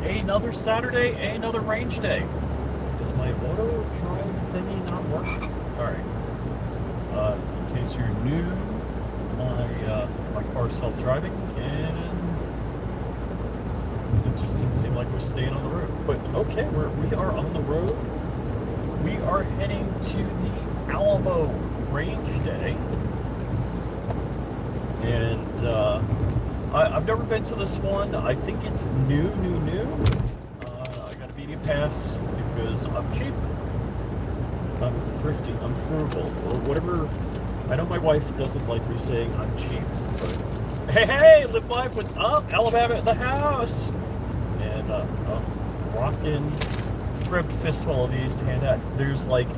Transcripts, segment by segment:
Another Saturday, another range day. Is my auto drive thingy not working? Alright. In case you're new, my car's self-driving, and it just didn't seem like we're staying on the road. But okay, we are on the road. We are heading to the Alamo Range Day. And I've never been to this one. I think it's new. I got a media pass because I'm cheap. I'm thrifty. I'm frugal. Or whatever. I know my wife doesn't like me saying I'm cheap. But hey, live life. What's up? Alabama at the house. And rocking. Grabbed a fistful of these to hand out. There's like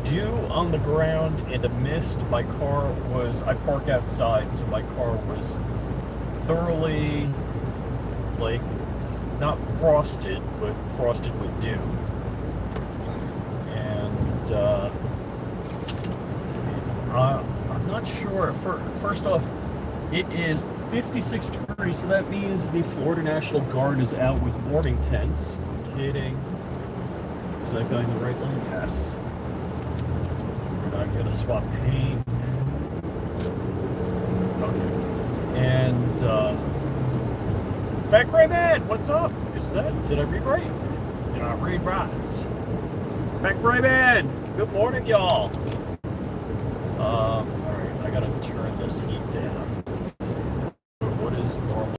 dew on the ground and a mist. I park outside, so my car was thoroughly, like, not frosted, but frosted with dew. And I'm not sure. First off, it is 56 degrees, so that means the Florida National Guard is out with warming tents. Kidding. Is that guy in the right lane? Yes. We're not gonna swap paint. Okay. And Fat Gray Man, what's up? Did I read right? Did I read right? Fat Gray Man, good morning, y'all. Alright, I gotta turn this heat down. Let's see. What is normal?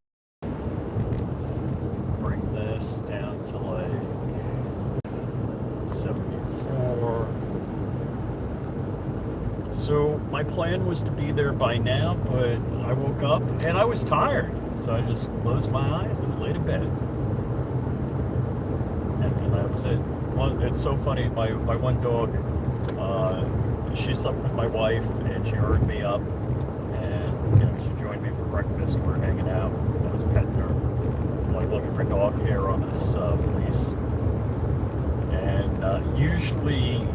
Bring this down to like 74. So my plan was to be there by now, but I woke up and I was tired. So I just closed my eyes and laid in bed. And that was it. Well, it's so funny, my one dog, she slept with my wife and she heard me up and she joined me for breakfast. We're hanging out. I was petting her, like looking for dog hair on this fleece. And usually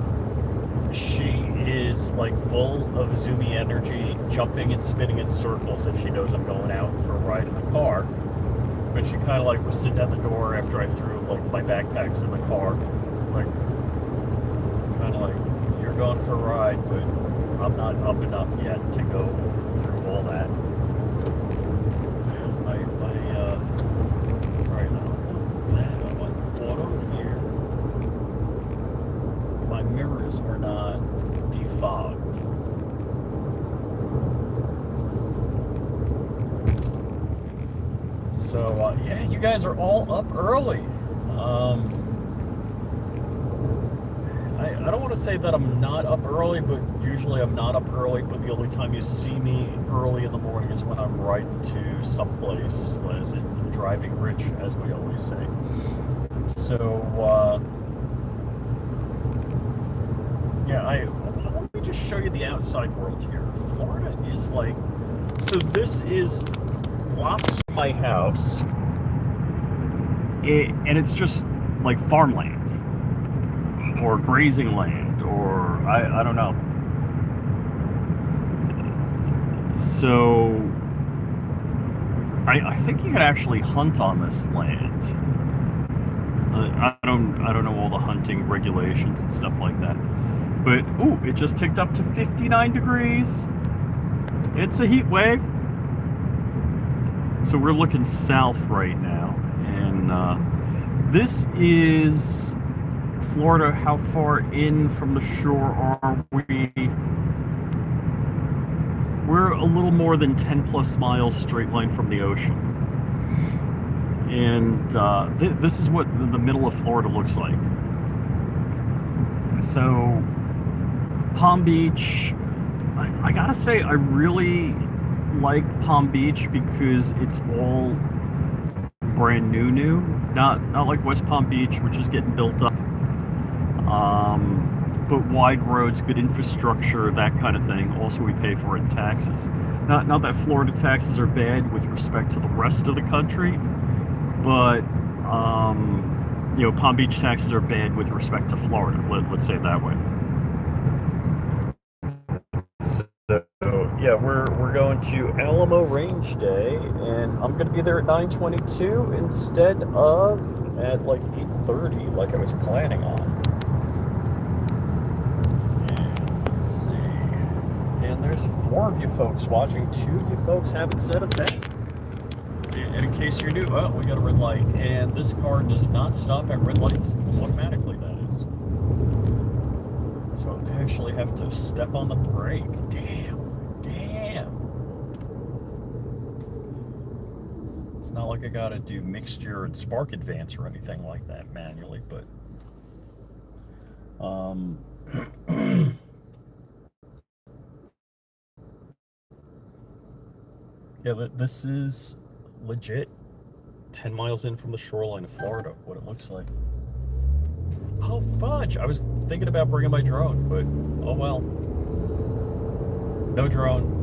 she is like full of zoomy energy, jumping and spinning in circles if she knows I'm going out for a ride in the car. But she kind of like was sitting at the door after I threw like my backpacks in the car, like kind of like, you're going for a ride, but I'm not up enough yet to go through all that. Right now, I want auto here. My mirrors are not defogged. So yeah, you guys are all up early. I don't want to say that I'm not up early, but usually I'm not up early, but the only time you see me early in the morning is when I'm riding to someplace, as in driving rich, as we always say. So yeah, let me just show you the outside world here. Florida is like, so this is blocks from my house, and it's just like farmland or grazing land, or I don't know. So I think you could actually hunt on this land. I don't know all the hunting regulations and stuff like that. But ooh, it just ticked up to 59 degrees. It's a heat wave. So we're looking south right now, and this is Florida. How far in from the shore are we? We're a little more than 10 plus miles straight line from the ocean. And this is what the middle of Florida looks like. So Palm Beach, I gotta say, I really like Palm Beach because it's all brand new. Not like West Palm Beach, which is getting built up. But wide roads, good infrastructure, that kind of thing. Also, we pay for it in taxes. Not that Florida taxes are bad with respect to the rest of the country, but Palm Beach taxes are bad with respect to Florida. Let's say it that way. So yeah, we're going to Alamo Range Day, and I'm going to be there at 9:22 instead of at like 8:30 like I was planning on. And let's see. And there's 4 of you folks watching. 2 of you folks haven't said a thing. And in case you're new, oh, we got a red light. And this car does not stop at red lights automatically, that is. So I actually have to step on the brake. Damn. It's not like I gotta do mixture and spark advance or anything like that manually, but yeah, this is legit 10 miles in from the shoreline of Florida, what it looks like. Oh, fudge! I was thinking about bringing my drone, but oh well. No drone.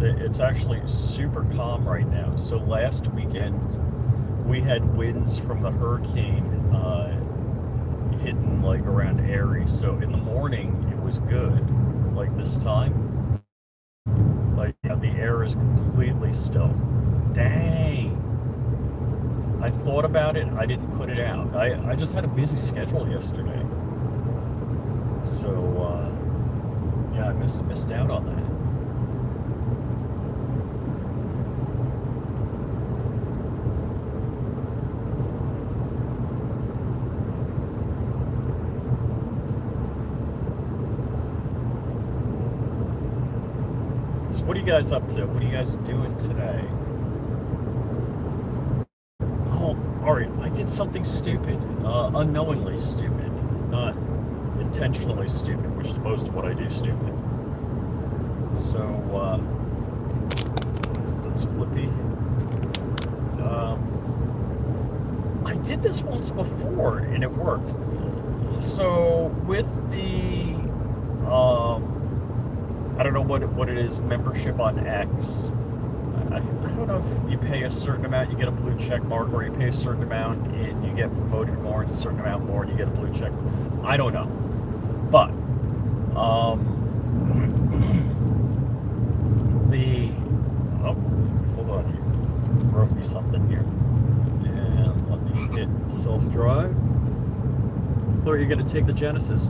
It's actually super calm right now. So last weekend, we had winds from the hurricane hitting like around Aries. So in the morning, it was good. Like this time, like the air is completely still. Dang. I thought about it. I didn't put it out. I just had a busy schedule yesterday. So yeah, I missed out on that. So what are you guys up to? What are you guys doing today? Oh, alright, I did something stupid. Unknowingly stupid. Not intentionally stupid, which is opposed to what I do stupid. So, that's flippy. I did this once before, and it worked. So, with the, I don't know what it is, membership on X. I don't know if you pay a certain amount, you get a blue check mark, or you pay a certain amount and you get promoted more, and a certain amount more and you get a blue check. I don't know. But, oh, hold on, you broke me something here. And let me hit self-drive. Thought you're going to take the Genesis.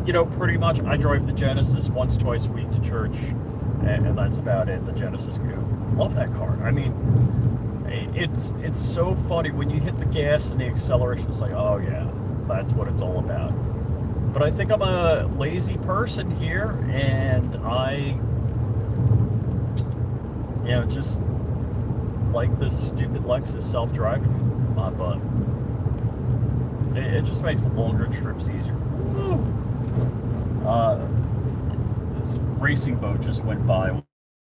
You know, pretty much, I drive the Genesis once, twice a week to church, and that's about it, the Genesis Coupe. Love that car. I mean, it's so funny. When you hit the gas and the acceleration, it's like, oh yeah, that's what it's all about. But I think I'm a lazy person here, and I, just like this stupid Lexus self-driving my butt. It just makes longer trips easier. Woo! This racing boat just went by,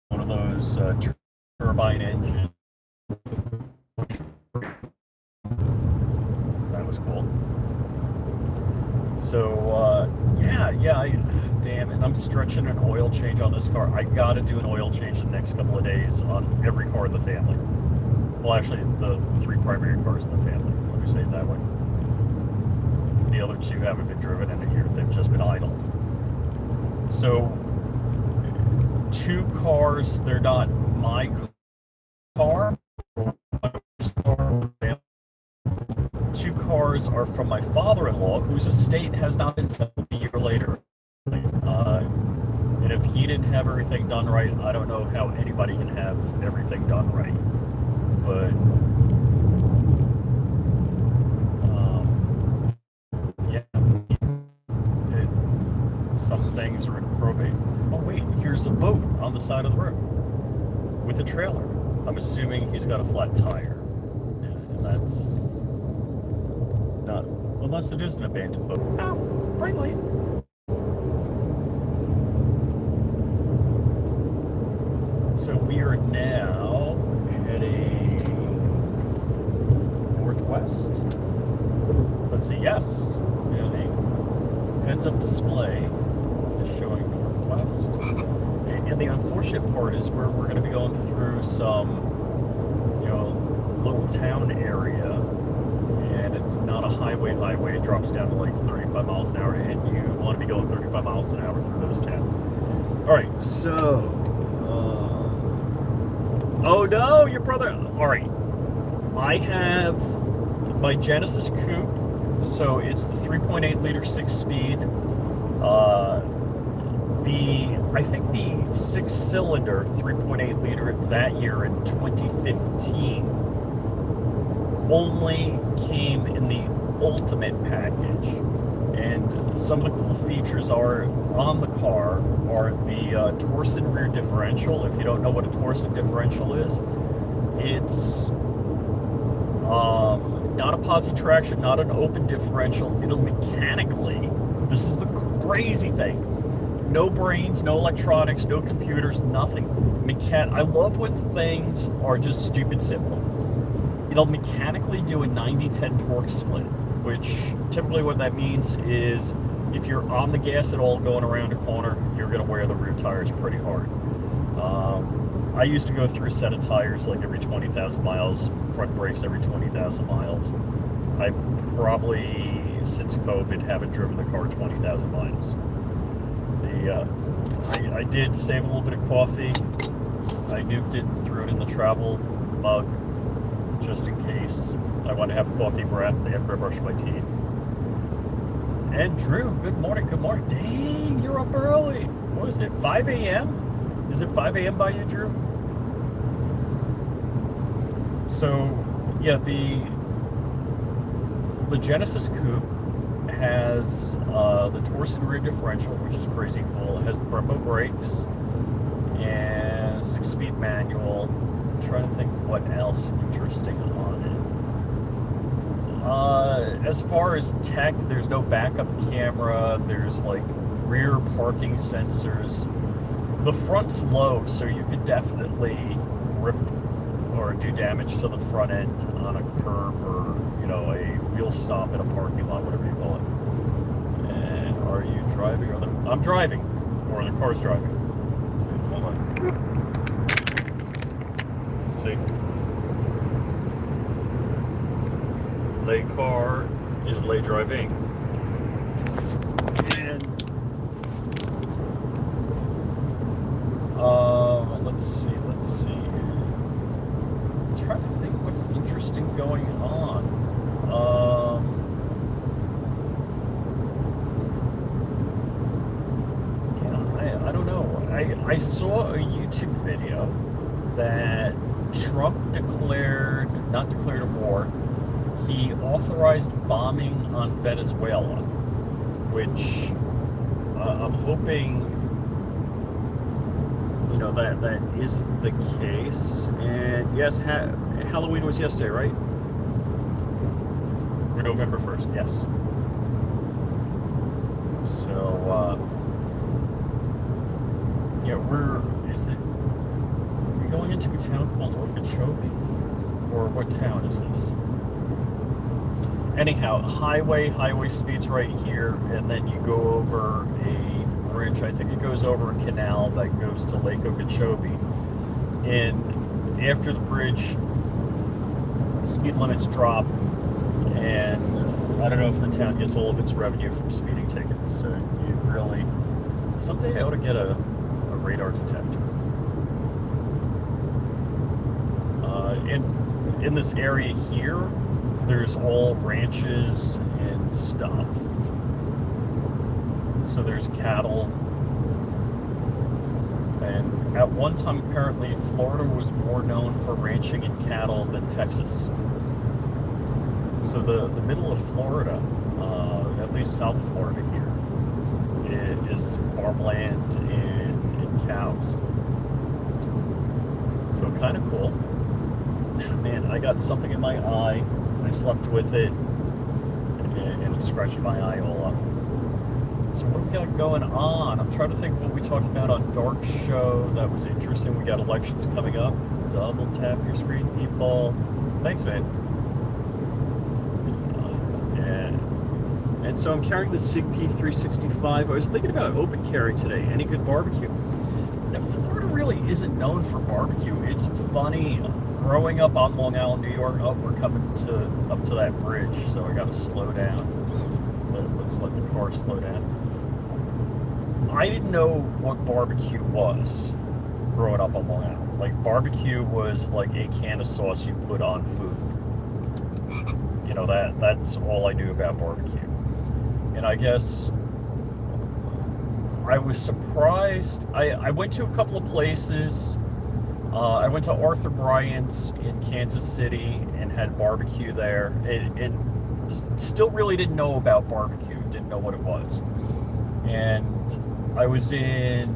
one of those turbine engine. That was cool. So damn, and I'm stretching an oil change on this car. I gotta do an oil change the next couple of days on every car in the family. Well, actually, the 3 primary cars in the family. Let me say it that way. The other 2 haven't been driven in a year. They've just been idle. So, 2 cars, they're not my car. 2 cars are from my father-in-law, whose estate has not been settled a year later. And if he didn't have everything done right, I don't know how anybody can have everything done right. But some things are in probate. Oh wait, here's a boat on the side of the road with a trailer. I'm assuming he's got a flat tire, and that's not, unless it is an abandoned boat. Ow, bright light. So we are now heading northwest. Let's see, yes. The heads-up display is showing northwest. And the unfortunate part is we're going to be going through some, little town area, and it it's not a highway. It drops down to like 35 miles an hour, and you want to be going 35 miles an hour through those towns. All right, so, oh no, your brother. All right, I have my Genesis Coupe, so it's the 3.8 liter 6-speed. I think the 6-cylinder 3.8 liter that year in 2015 only came in the Ultimate package, and some of the cool features are on the car are the torsion rear differential. If you don't know what a torsion differential is, it's not a posi traction, not an open differential. It'll mechanically, this is the crazy thing, no brains, no electronics, no computers, nothing. I love when things are just stupid simple. It'll mechanically do a 90-10 torque split, which typically what that means is if you're on the gas at all going around a corner, you're going to wear the rear tires pretty hard. I used to go through a set of tires like every 20,000 miles, front brakes every 20,000 miles. I probably, since COVID, haven't driven the car 20,000 miles. I did save a little bit of coffee. I nuked it and threw it in the travel mug just in case I want to have coffee breath after I brush my teeth. And Drew, good morning. Dang, you're up early. What is it, 5 a.m.? Is it 5 a.m. by you, Drew? So, yeah, the Genesis Coupe has the torsion rear differential, which is crazy cool. It has the Brembo brakes and 6-speed manual. I'm trying to think what else interesting on it. As far as tech, there's no backup camera. There's like rear parking sensors. The front's low, so you could definitely rip or do damage to the front end on a curb or, you know, a wheel stop in a parking lot, whatever you call it. And are you driving? I'm driving, or the car's driving. So, hold on. See? Lay car is lay driving. And let's see. I'm trying to think what's interesting going on. Yeah, I don't know. I saw a YouTube video that Trump not declared a war. He authorized bombing on Venezuela, which I'm hoping, you know, that isn't the case. And yes, Halloween was yesterday, right? Or November 1st, yes. So, yeah, are we going into a town called Okeechobee? Or what town is this? Anyhow, highway speeds right here, and then you go over a bridge. I think it goes over a canal that goes to Lake Okeechobee. And after the bridge, speed limits drop, and I don't know if the town gets all of its revenue from speeding tickets. So you really, someday I ought to get a radar detector. In this area here, there's all ranches and stuff. So there's cattle. And at one time, apparently, Florida was more known for ranching and cattle than Texas. So the middle of Florida, at least South Florida here, is farmland and cows. So kind of cool. Man, I got something in my eye. I slept with it, and it scratched my eye all up. So what we got going on? I'm trying to think what we talked about on Dark Show that was interesting. We got elections coming up. Double tap your screen, people. Thanks, man. And so I'm carrying the SIG P365. I was thinking about open carry today. Any good barbecue? Now, Florida really isn't known for barbecue. It's funny. growing up on Long Island, New York, we're coming to up to that bridge, so I got to slow down. Let's let the car slow down. I didn't know what barbecue was growing up on Long Island. Like, barbecue was like a can of sauce you put on food. You know, that's all I knew about barbecue. And I guess I was surprised. I went to a couple of places. I went to Arthur Bryant's in Kansas City and had barbecue there. It still really didn't know about barbecue, didn't know what it was. And I was in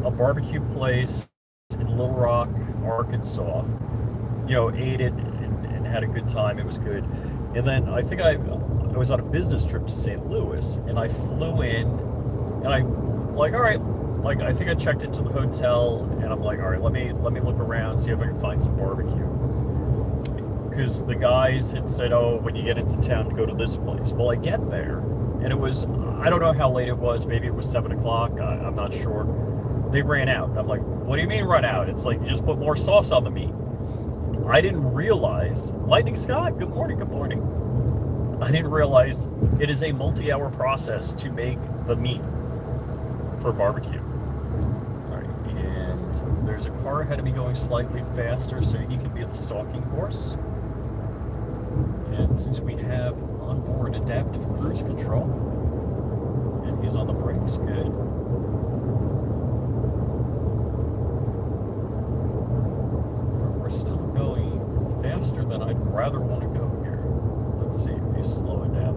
a barbecue place in Little Rock, Arkansas. You know, ate it and had a good time. It was good. And then I think I was on a business trip to St. Louis, and I flew in, and I like, all right, like I think I checked into the hotel, and I'm like, all right, let me look around, see if I can find some barbecue. Because the guys had said, oh, when you get into town, to go to this place. Well, I get there, and it was, I don't know how late it was. Maybe it was 7 o'clock. I'm not sure. They ran out. I'm like, what do you mean run out? It's like, you just put more sauce on the meat. I didn't realize, Lightning Scott, good morning, good morning. I didn't realize it is a multi-hour process to make the meat for barbecue. All right, and there's a car ahead of me going slightly faster so he can be the stalking horse. And since we have on board adaptive cruise control, and he's on the brakes, good. We're still going faster than I'd rather want to go here. Let's see if he's slowing down.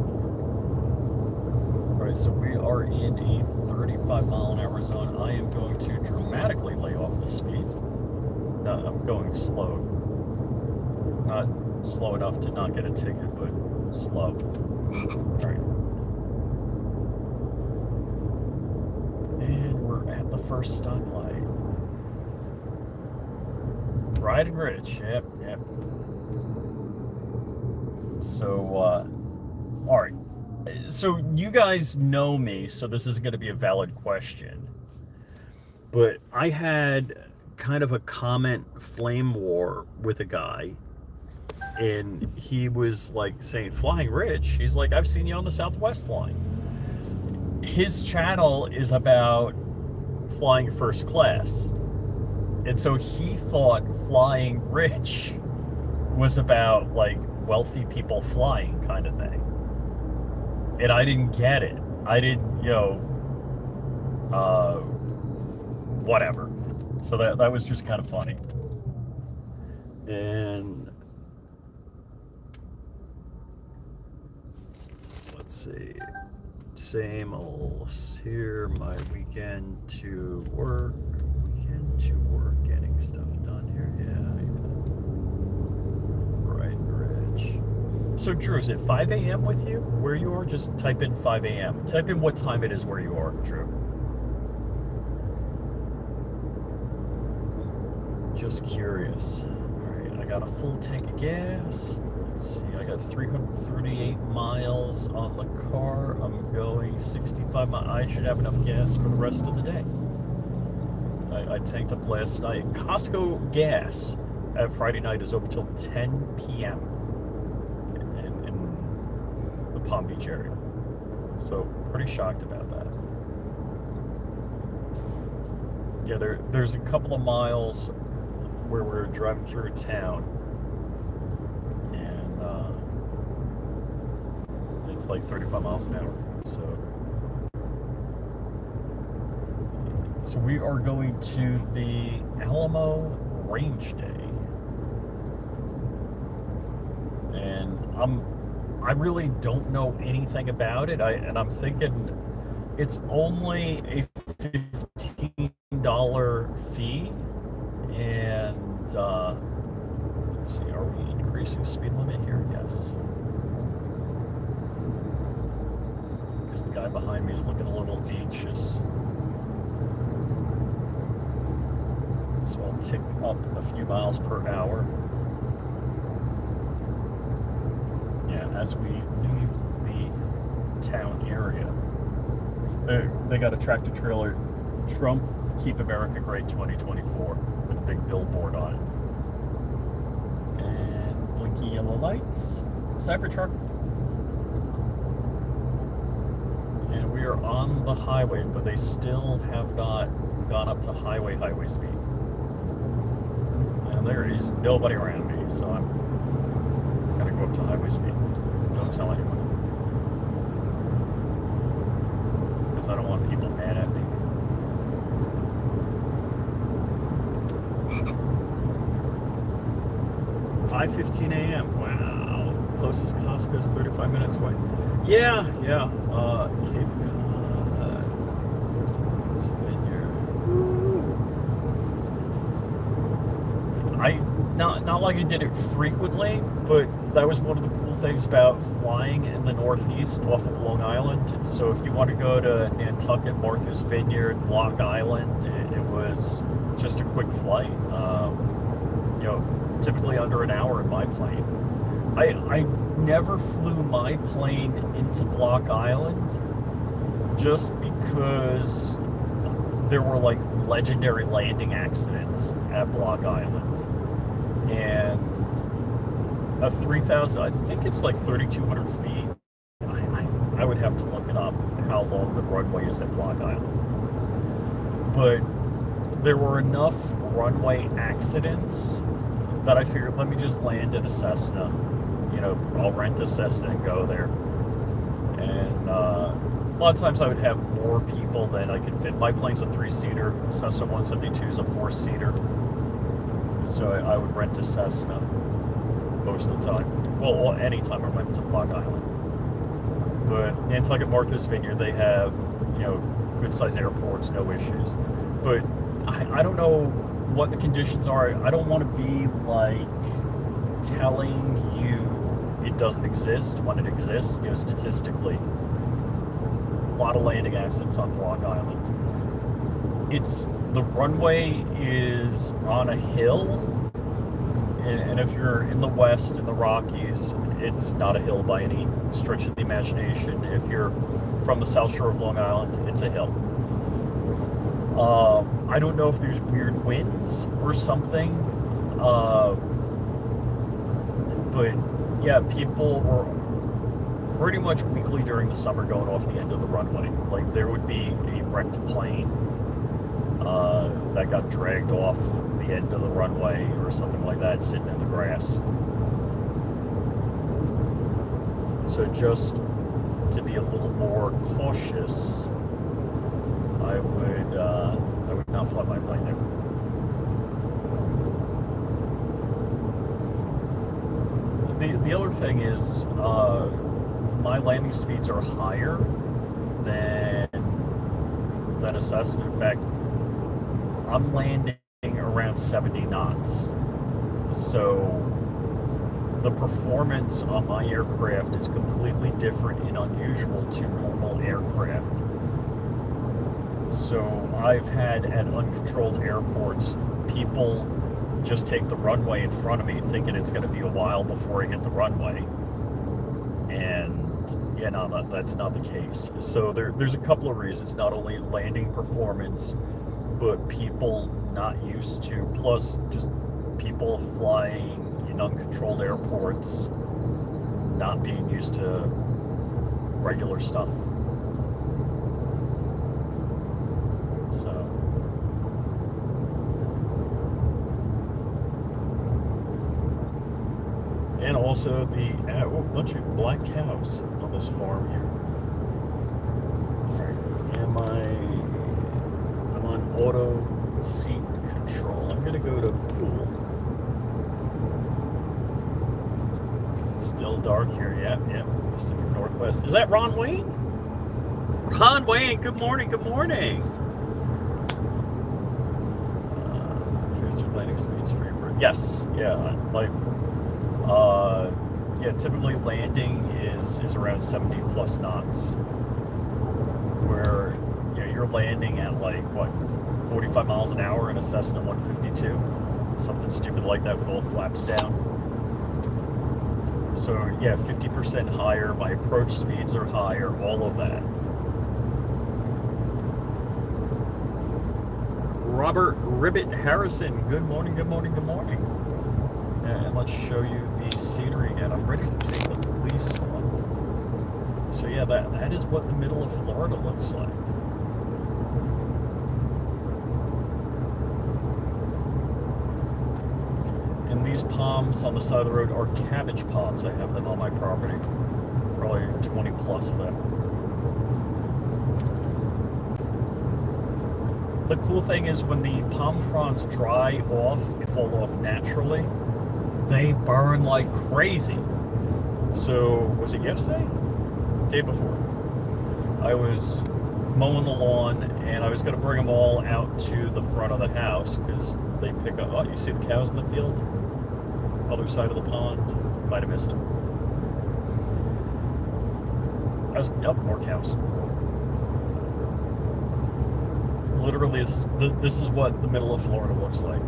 All right, so we are in a 35-mile-an-hour zone. I am going to dramatically lay off the speed. No, I'm going slow. Not slow enough to not get a ticket, but slow. All right. And we're at the first stoplight. flyingRich, yep. So, all right. So you guys know me, so this is going to be a valid question. But I had kind of a comment flame war with a guy, and he was like saying, flyingRich, he's like, I've seen you on the Southwest line. His channel is about flying first class. And so he thought flyingRich was about like wealthy people flying kind of thing. And I didn't get it. I didn't, whatever. So that was just kind of funny. And let's see. Same old here, my weekend to work, getting stuff done here, Right, Rich. So Drew, is it 5 a.m. with you, where you are? Just type in 5 a.m. Type in what time it is where you are, Drew. Just curious. All right, I got a full tank of gas. Let's see, I got 338 miles on the car. I'm going 65 miles. I should have enough gas for the rest of the day. I tanked up last night. Costco gas at Friday night is open till 10 p.m. in the Palm Beach area. So pretty shocked about that. Yeah, there's a couple of miles where we're driving through town, and it's like 35 miles an hour. So we are going to the Alamo Range Day, and I really don't know anything about it. I'm thinking it's only a $15 fee, and let's see, are we increasing speed limit here? Yes. Because the guy behind me is looking a little anxious. So I'll tick up a few miles per hour. Yeah, as we leave the town area. They got a tractor trailer, Trump Keep America Great 2024, with a big billboard on it. blinky yellow lights. Cybertruck. And we are on the highway, but they still have not gone up to highway speed. And there is nobody around me, so I'm gonna go up to highway speed. Don't tell anyone. Because I don't want people mad at me. 5:15 a.m. Wow. Closest Costco is 35 minutes away. Yeah. Cape Cod. Where's Vineyard? Not like I did it frequently, but that was one of the cool things about flying in the Northeast off of Long Island. So if you want to go to Nantucket, Martha's Vineyard, Block Island, it was just a quick flight. Typically under an hour in my plane. I never flew my plane into Block Island just because there were like legendary landing accidents at Block Island. And a 3,000, I think it's like 3,200 feet. I would have to look it up how long the runway is at Block Island. But there were enough runway accidents that I figured, let me just land in a Cessna. I'll rent a Cessna and go there. And a lot of times I would have more people than I could fit. My plane's a 3-seater. Cessna 172 is a 4-seater. So I would rent a Cessna most of the time. Well, any time I went to Block Island. But Nantucket, Martha's Vineyard, they have, good-sized airports, no issues. But I don't know what the conditions are. I don't want to be like telling you it doesn't exist when it exists. Statistically, a lot of landing accidents on Block Island. The runway is on a hill, and if you're in the West, in the Rockies, it's not a hill by any stretch of the imagination. If you're from the South Shore of Long Island, it's a hill. I don't know if there's weird winds or something, but yeah, people were pretty much weekly during the summer going off the end of the runway. Like there would be a wrecked plane that got dragged off the end of the runway or something like that, sitting in the grass. So just to be a little more cautious, I would not fly my plane there. The other thing is, my landing speeds are higher than a Cessna. In fact, I'm landing around 70 knots. So the performance on my aircraft is completely different and unusual to normal aircraft. So I've had at uncontrolled airports, people just take the runway in front of me thinking it's going to be a while before I hit the runway. And that's not the case. So there's a couple of reasons, not only landing performance, but people not used to, plus just people flying in uncontrolled airports not being used to regular stuff. So and also a bunch of black cows on this farm here. Alright, I'm on auto seat control. I'm gonna go to cool. Still dark here, yep. Pacific Northwest. Is that Ron Wayne? Ron Wayne, good morning. Faster landing speeds for your bird. Yes, typically landing is around 70 plus knots. Where you're landing at 45 miles an hour in a Cessna 152, something stupid like that with all flaps down. So 50% higher. My approach speeds are higher. All of that. Robert Ribbit Harrison, good morning. And let's show you the scenery again. I'm ready to take the fleece off. So yeah, that is what the middle of Florida looks like. And these palms on the side of the road are cabbage palms. I have them on my property. Probably 20 plus of them. The cool thing is when the palm fronds dry off and fall off naturally, they burn like crazy. So, was it yesterday? Day before. I was mowing the lawn and I was going to bring them all out to the front of the house because they pick up. Oh, you see the cows in the field? Other side of the pond. Might have missed them. Oh, more cows. Literally, this is what the middle of Florida looks like.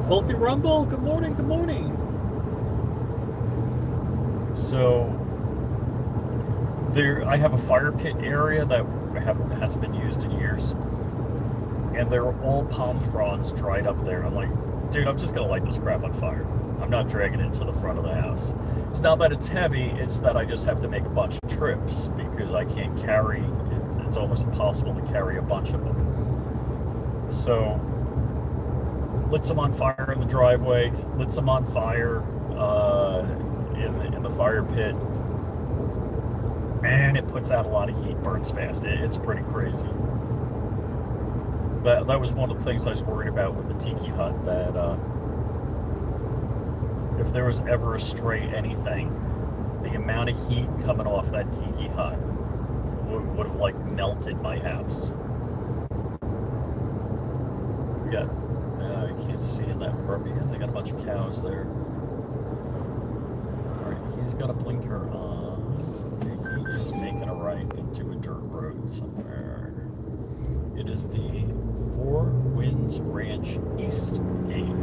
Vulcan Rumble, good morning, good morning. So, I have a fire pit area that hasn't been used in years. And there are all palm fronds dried up there. I'm like, dude, I'm just gonna light this crap on fire. I'm not dragging it to the front of the house. It's not that it's heavy, it's that I just have to make a bunch of trips because I can't carry, it's almost impossible to carry a bunch of them. So, lit some on fire in the driveway, lit some on fire in the fire pit. And it puts out a lot of heat, burns fast. It's pretty crazy. That was one of the things I was worried about with the tiki hut, that if there was ever a stray anything, the amount of heat coming off that tiki hut would have like melted my house. We got, I can't see in that property. Yeah, they got a bunch of cows there. Alright, he's got a blinker on. Okay, he is making a right into a dirt road somewhere. It is the Four Winds Ranch East Gate.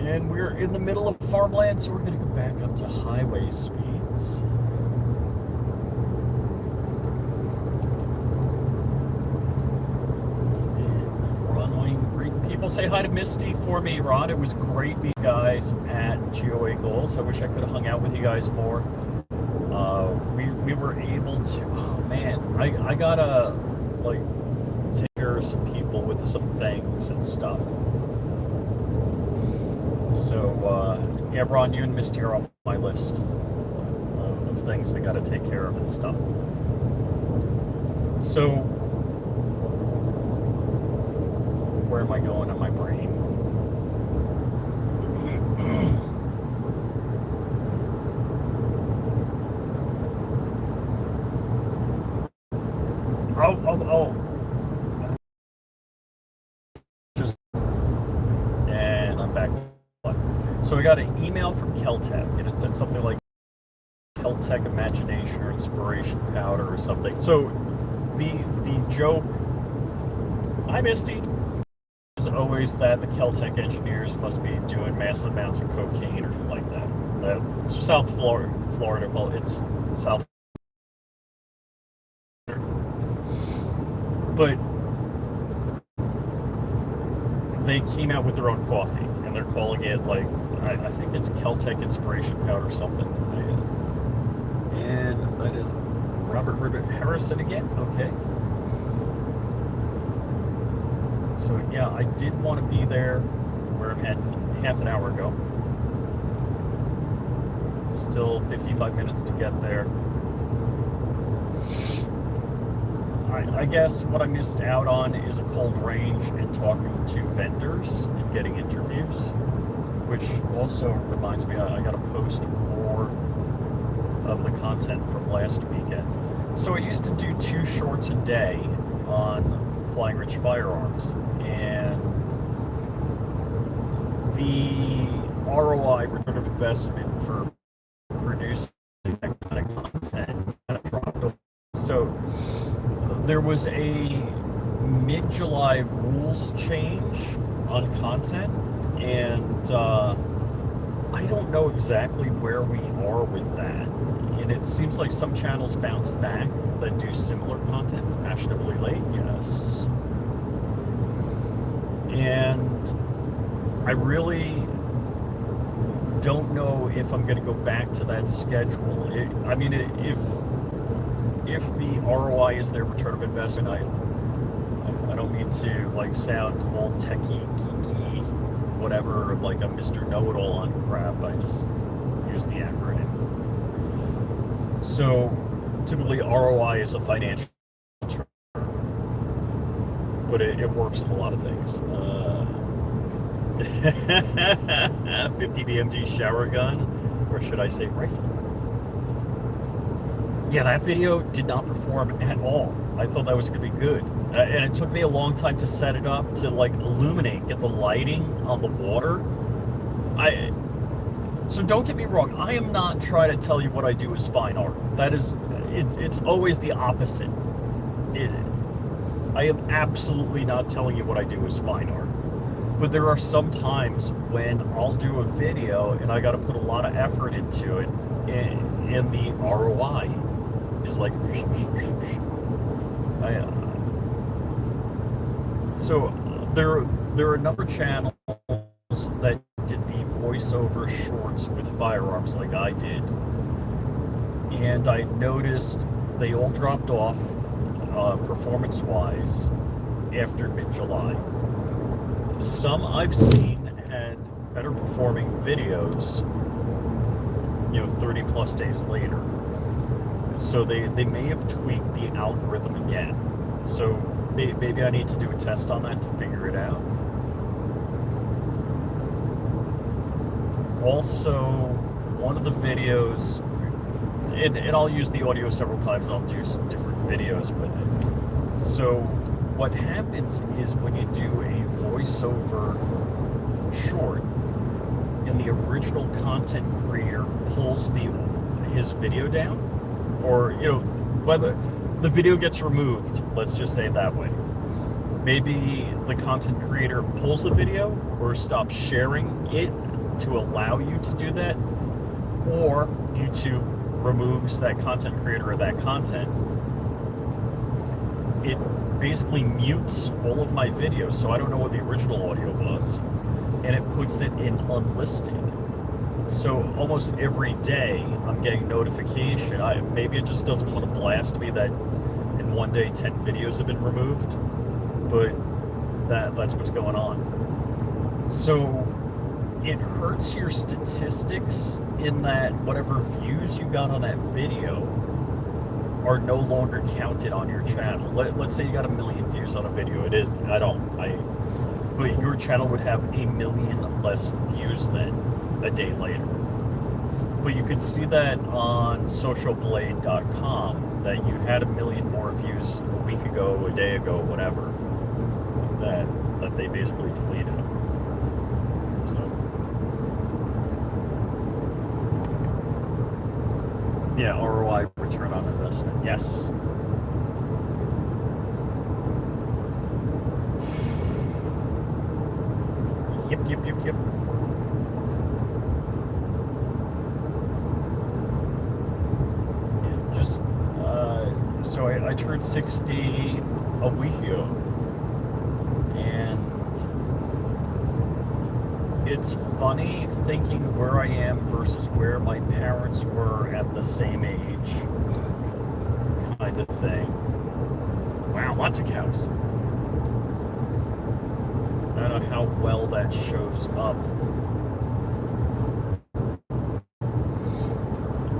And we're in the middle of farmland, so we're going to go back up to highway speeds. And Ron, greet people. Say hi to Misty for me, Ron. It was great meeting you guys at GOA Goals. I wish I could have hung out with you guys more. We were able to, oh man, I gotta like take care of some people with some things and stuff. So yeah, Ron, you and Misty are on my list of things I gotta take care of and stuff. So where am I going in my brain? Oh. And I'm back. So we got an email from Keltec, and it said something like Keltec Imagination or Inspiration Powder or something. So the joke, hi Misty, is always that the Keltec engineers must be doing massive amounts of cocaine or something like that. That's South Florida. Well, it's South. But they came out with their own coffee, and they're calling it like, I think it's Keltec Inspiration Powder or something. And that is Robert Harrison again. Okay. So yeah, I did want to be there where I'm heading half an hour ago. It's still 55 minutes to get there. I guess what I missed out on is a cold range and talking to vendors and getting interviews, which also reminds me I got to post more of the content from last weekend. So I used to do 2 shorts a day on Flying Rich Firearms, and the ROI, return of investment, for producing that kind of content kind of dropped. So there was a mid-July rules change on content, and I don't know exactly where we are with that. And it seems like some channels bounce back that do similar content fashionably late, yes. And I really don't know if I'm going to go back to that schedule. If the ROI is their return of investment, I don't mean to like sound all techie, geeky, whatever, like a Mr. Know-it-all on crap. I just use the acronym. So typically ROI is a financial term, but it works in a lot of things. 50 BMG shower gun, or should I say rifle? Yeah, that video did not perform at all. I thought that was going to be good. And it took me a long time to set it up, to like illuminate, get the lighting on the water. So don't get me wrong, I am not trying to tell you what I do is fine art. It's always the opposite. I am absolutely not telling you what I do is fine art. But there are some times when I'll do a video and I got to put a lot of effort into it, and the ROI is like, so there are a number of channels that did the voiceover shorts with firearms like I did, and I noticed they all dropped off performance-wise after mid-July. Some I've seen had better performing videos, 30 plus days later. So they may have tweaked the algorithm again. So maybe I need to do a test on that to figure it out. Also, one of the videos, and I'll use the audio several times, I'll do some different videos with it. So what happens is when you do a voiceover short and the original content creator pulls his video down, or whether the video gets removed, let's just say it that way. Maybe the content creator pulls the video or stops sharing it to allow you to do that, or YouTube removes that content creator or that content. It basically mutes all of my videos, so I don't know what the original audio was, and it puts it in unlisted. So almost every day I'm getting notification. Maybe it just doesn't want to blast me that in one day 10 videos have been removed, but that's what's going on. So it hurts your statistics in that whatever views you got on that video are no longer counted on your channel. Let's say you got 1 million views on a video. But your channel would have 1 million less views then a day later. But you could see that on socialblade.com that you had 1 million more views a week ago, a day ago, whatever, that they basically deleted them. So yeah, ROI, return on investment. Yes. Yep. Just, so I turned 60 a week ago, and it's funny thinking where I am versus where my parents were at the same age, kind of thing. Wow, lots of cows. I don't know how well that shows up.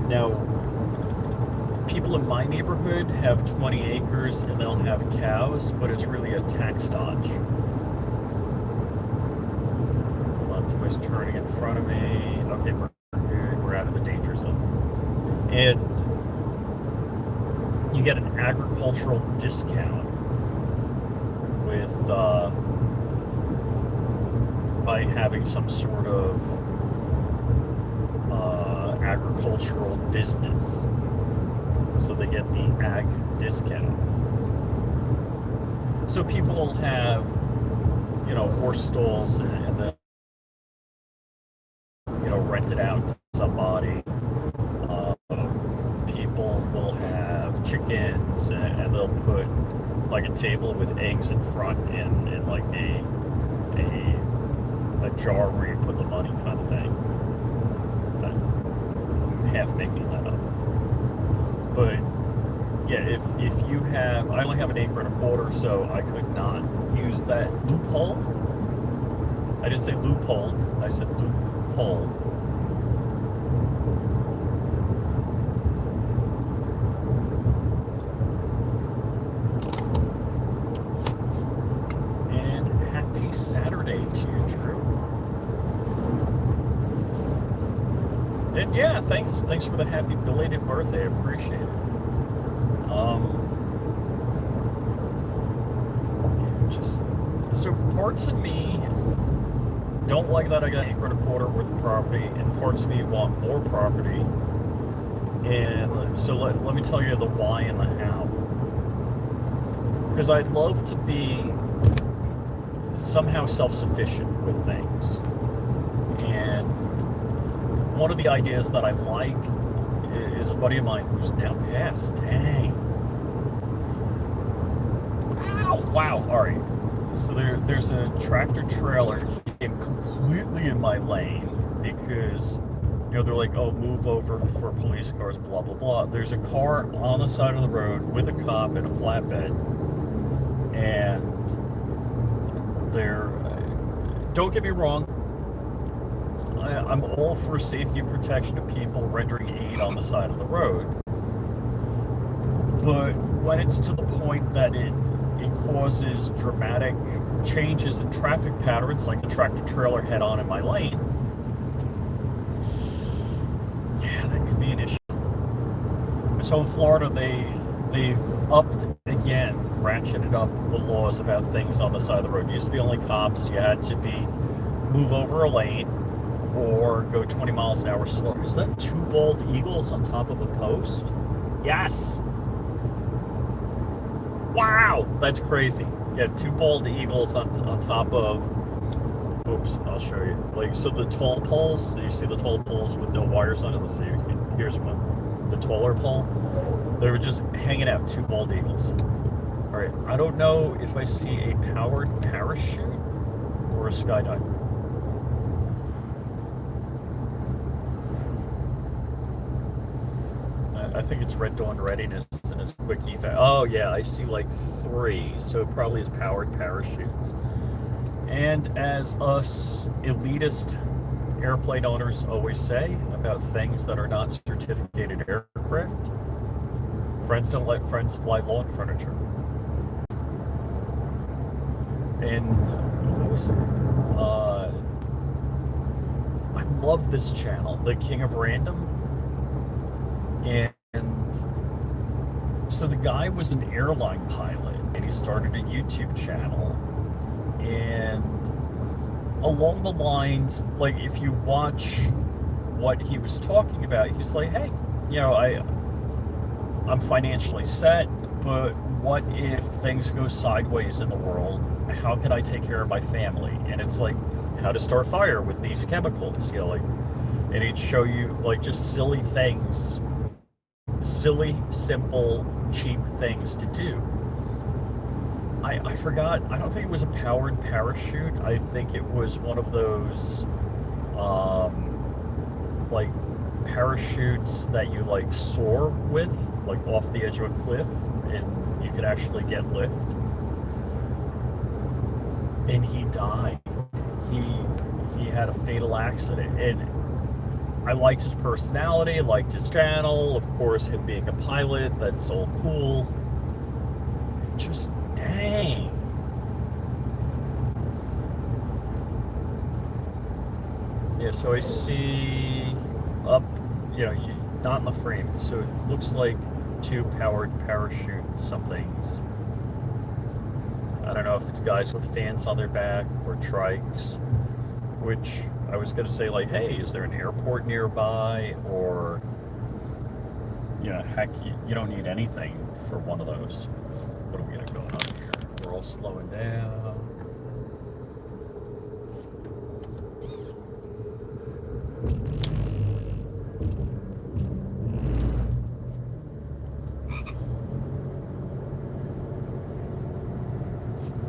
Now, people in my neighborhood have 20 acres and they'll have cows, but it's really a tax dodge. Hold on, somebody's turning in front of me. Okay, we're good. We're out of the danger zone. And you get an agricultural discount with by having some sort of agricultural business. So they get the ag discount. So people will have, horse stalls and then, rent it out to somebody. People will have chickens and they'll put like a table with eggs in front and like a jar where you put the money kind of thing. I'm half making that up. But yeah, if you have, I only have an acre and a quarter, so I could not use that loophole. I didn't say loophole, I said loophole. And happy Saturday to you, Drew. And yeah, thanks for the happy belated birthday. I appreciate it. Just so parts of me don't like that I got an acre and a quarter worth of property, and parts of me want more property. And so let me tell you the why and the how. Because I'd love to be somehow self-sufficient with things. And one of the ideas that I like is a buddy of mine who's now passed. Dang. Ow, wow. All right. So there's a tractor trailer came completely in my lane because, you know, they're like, oh, move over for police cars, blah, blah, blah. There's a car on the side of the road with a cop and a flatbed. And don't get me wrong, I'm all for safety and protection of people rendering aid on the side of the road. But when it's to the point that it causes dramatic changes in traffic patterns, like the tractor trailer head on in my lane, yeah, that could be an issue. So in Florida, they've upped again, ratcheted up the laws about things on the side of the road. It used to be only cops. You had to move over a lane or go 20 miles an hour slower. Is that two bald eagles on top of a post? Yes! Wow! That's crazy. Yeah, two bald eagles on top of... Oops, I'll show you. Like, so the tall poles, you see the tall poles with no wires on it? Let's see. Here's one. The taller pole. They were just hanging out, two bald eagles. All right, I don't know if I see a powered parachute or a skydiver. I think it's Red Dawn Readiness and it's quick evac. Oh yeah, I see like 3, so it probably is powered parachutes. And as us elitist airplane owners always say about things that are not certificated aircraft, friends don't let friends fly lawn furniture. And who is it? I love this channel, The King of Random. And so the guy was an airline pilot, and he started a YouTube channel. And along the lines, like if you watch what he was talking about, he's like, hey, you know, I'm financially set, but what if things go sideways in the world? How can I take care of my family? And it's like, how to start fire with these chemicals, you know, like, and he'd show you like just silly things, silly, simple, cheap things to do. I forgot, I don't think it was a powered parachute. I think it was one of those, like parachutes that you like soar with, like off the edge of a cliff, and you could actually get lift. And he died. He had a fatal accident, and I liked his personality, liked his channel, of course, him being a pilot, that's all cool. Just dang. Yeah, so I see up, you know, not in the frame, so it looks like 2 powered parachute somethings. I don't know if it's guys with fans on their back or trikes, which I was going to say, like, hey, is there an airport nearby? Or, you know, heck, you don't need anything for one of those. What do we got going on here? We're all slowing down.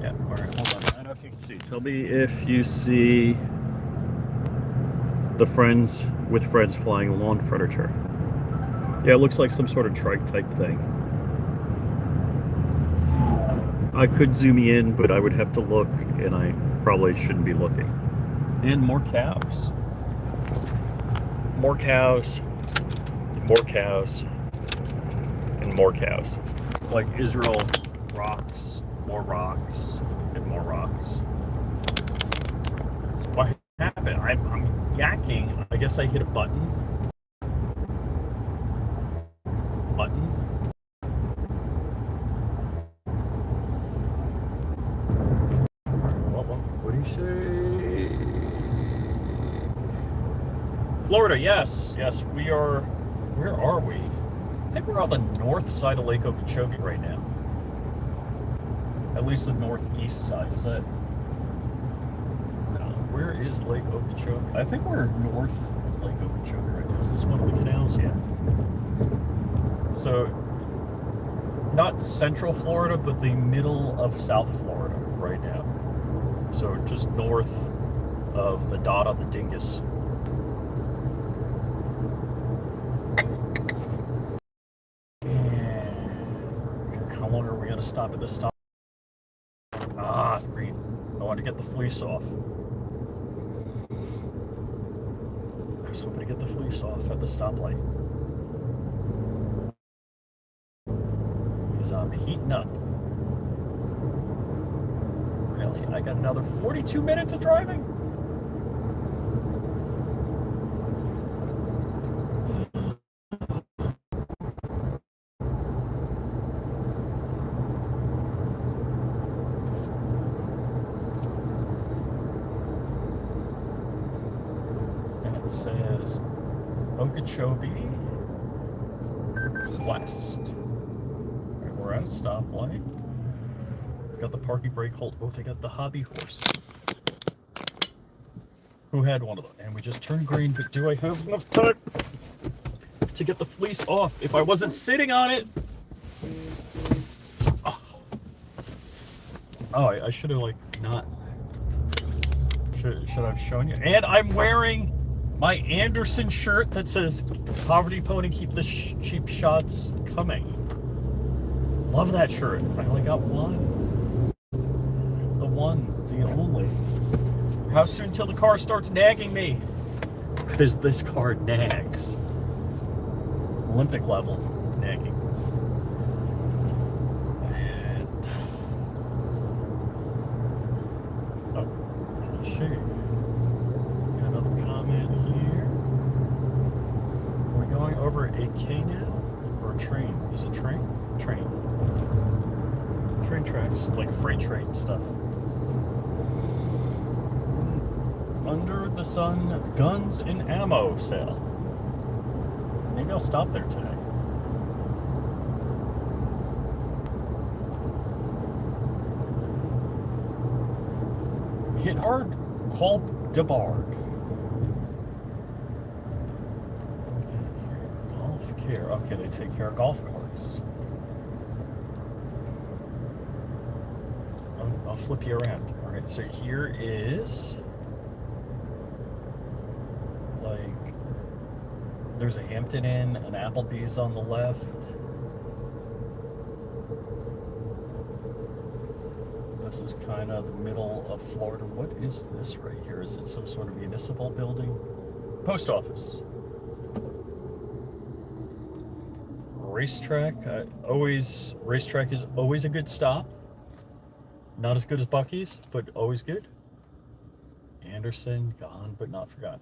Yeah, all right, hold on. if you can see. Tell me if you see the Friends with Fred's flying lawn furniture. Yeah, it looks like some sort of trike type thing. I could zoom in, but I would have to look, and I probably shouldn't be looking. And more cows. More cows. More cows. And more cows. Like Israel, rocks, and more rocks. So what happened? I'm yakking. I guess I hit a button. What do you say? Florida, yes. Yes, we are. Where are we? I think we're on the north side of Lake Okeechobee right now. At least the northeast side. Is that? No. Where is Lake Okeechobee? I think we're north of Lake Okeechobee right now. Is this one of the canals? Yeah. So, not central Florida, but the middle of South Florida right now. So just north of the dot on the dingus. And how long are we going to stop at this stop? Ah, green. I want to get the fleece off. I was hoping to get the fleece off at the stoplight. Because I'm heating up. Really? I got another 42 minutes of driving? And it says Okeechobee West. Right, we're at a stoplight. Got the parking brake hold. Oh, they got the hobby horse. Who had one of them? And we just turned green, but do I have enough time to get the fleece off if I wasn't sitting on it? Oh, I should have, like, not. Should I have shown you? And I'm wearing my Anderson shirt that says Poverty Pony, keep the cheap shots coming. Love that shirt. I only got one. The only. How soon till the car starts nagging me? Because this car nags. Olympic level nagging. And let's see. Got another comment here. Are we going over a K now? Or a train? Is it train? Train. Train tracks, like freight train stuff. Under the Sun guns and ammo sale. Maybe I'll stop there today. Hit hard, call Debard. Golf care. Okay, they take care of golf carts. I'll flip you around. All right, so here is. Like, there's a Hampton Inn, an Applebee's on the left. This is kind of the middle of Florida. What is this right here? Is it some sort of municipal building? Post office. Racetrack. Racetrack is always a good stop. Not as good as Buc-ee's, but always good. Anderson, gone but not forgotten.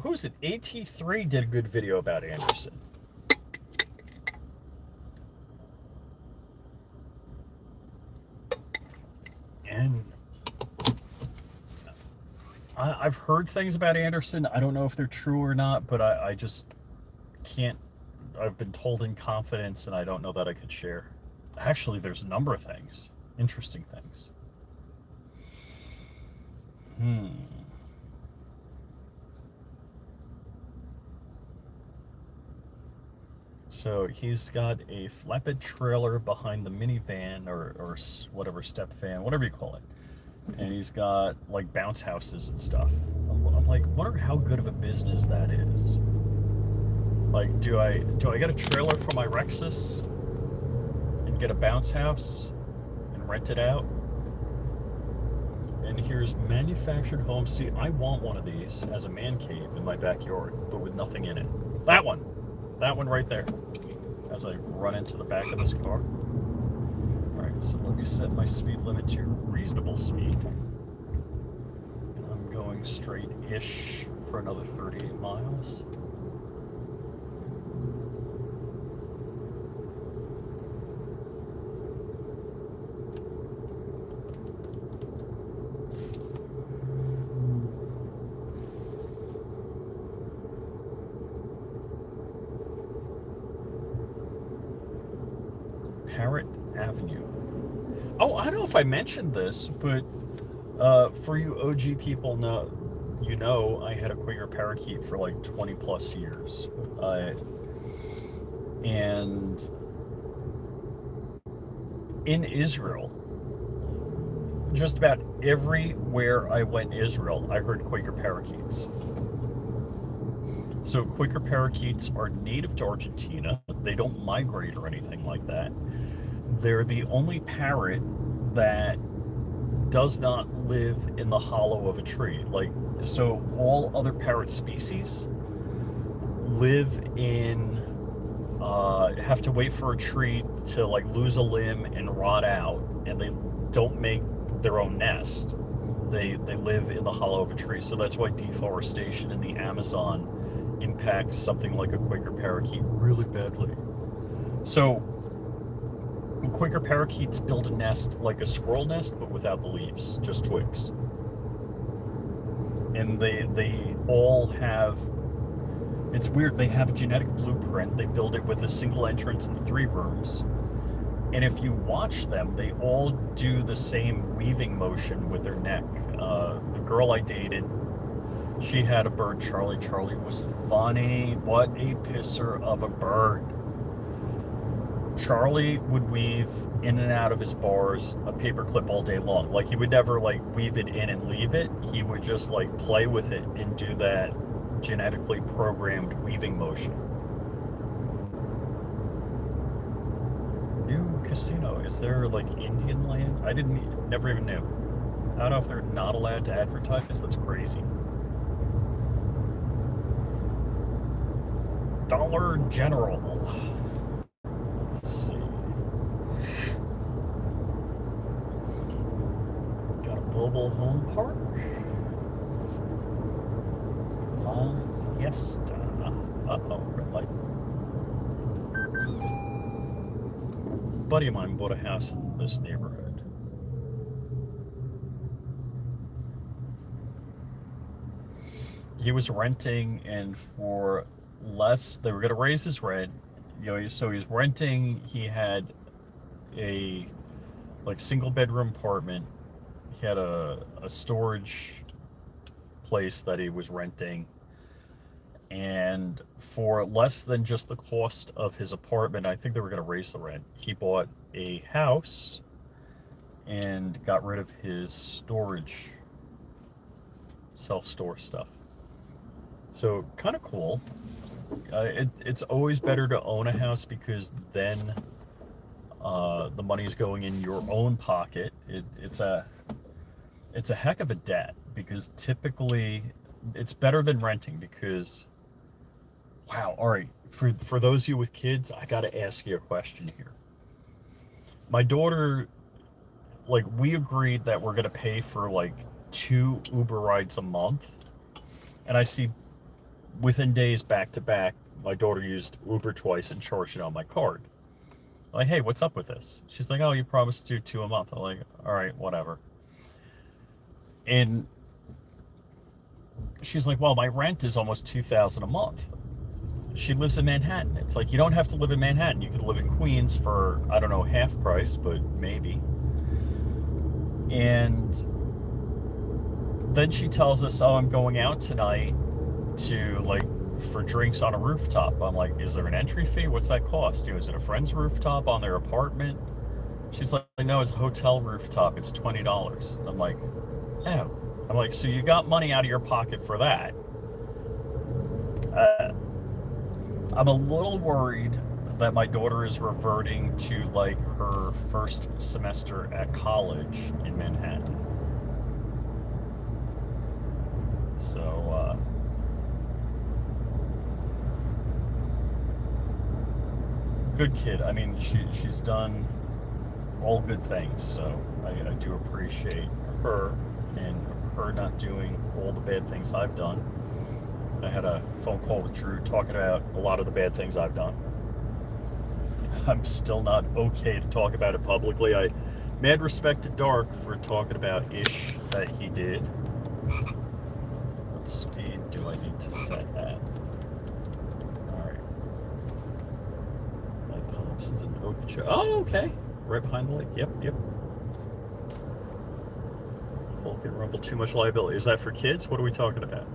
Who's it? AT3 did a good video about Anderson. And I've heard things about Anderson. I don't know if they're true or not, but I just can't. I've been told in confidence, and I don't know that I could share. Actually, there's a number of things. Interesting things. So he's got a flatbed trailer behind the minivan or whatever, step van, whatever you call it. And he's got like bounce houses and stuff. I'm like, wonder how good of a business that is. Like, do I get a trailer for my Rexus and get a bounce house and rent it out? And here's manufactured homes. See, I want one of these as a man cave in my backyard, but with nothing in it. That one right there. As I run into the back of this car. All right, so let me set my speed limit to reasonable speed. And I'm going straight-ish for another 38 miles. Parrot Avenue. Oh, I don't know if I mentioned this, but for you OG people, I had a Quaker parakeet for like 20 plus years. And in Israel, just about everywhere I went in Israel, I heard Quaker parakeets. So Quaker parakeets are native to Argentina. They don't migrate or anything like that. They're the only parrot that does not live in the hollow of a tree. So all other parrot species live in, have to wait for a tree to like lose a limb and rot out, and they don't make their own nest. They live in the hollow of a tree. So that's why deforestation in the Amazon impacts something like a Quaker parakeet really badly. So Quaker parakeets build a nest like a squirrel nest, but without the leaves, just twigs. And they all have, it's weird, they have a genetic blueprint. They build it with a single entrance and 3 rooms. And if you watch them, they all do the same weaving motion with their neck. The girl I dated, she had a bird, Charlie. Charlie was funny. What a pisser of a bird. Charlie would weave in and out of his bars a paperclip all day long. Like, he would never like weave it in and leave it. He would just like play with it and do that genetically programmed weaving motion. New casino. Is there like Indian land? Never even knew. I don't know if they're not allowed to advertise. That's crazy. Dollar General. Let's see. Got a mobile home park. La Fiesta. Uh-oh, red light. A buddy of mine bought a house in this neighborhood. He was renting, and for less, they were going to raise his rent. So he's renting. He had a like single bedroom apartment. He had a storage place that he was renting, and for less than just the cost of his apartment, I think they were going to raise the rent. He bought a house and got rid of his storage, self-store stuff. So kind of cool. It's always better to own a house, because then the money is going in your own pocket. It's a heck of a debt, because typically it's better than renting. Because, wow, all right, for those of you with kids, I got to ask you a question here. My daughter, like, we agreed that we're going to pay for like 2 Uber rides a month, and I see within days, back to back, my daughter used Uber twice and charged it on my card. I'm like, hey, what's up with this? She's like, oh, you promised to do 2 a month. I'm like, all right, whatever. And she's like, well, my rent is almost $2,000 a month. She lives in Manhattan. It's like, you don't have to live in Manhattan. You could live in Queens for, I don't know, half price, but maybe. And then she tells us, oh, I'm going out tonight to like for drinks on a rooftop. I'm like, is there an entry fee? What's that cost? Is it a friend's rooftop on their apartment? She's like, no, it's a hotel rooftop. It's $20. I'm like, oh. I'm like, so you got money out of your pocket for that. I'm a little worried that my daughter is reverting to like her first semester at college in Manhattan. So, good kid. I mean, she's done all good things, so I do appreciate her and her not doing all the bad things I've done. I had a phone call with Drew talking about a lot of the bad things I've done. I'm still not okay to talk about it publicly. I mad respect to Dark for talking about ish that he did. What speed do I need to set at? Alright. My pumps is an Okeechobee. Oh, okay. Right behind the lake. Yep. Vulcan Rumble, too much liability. Is that for kids? What are we talking about?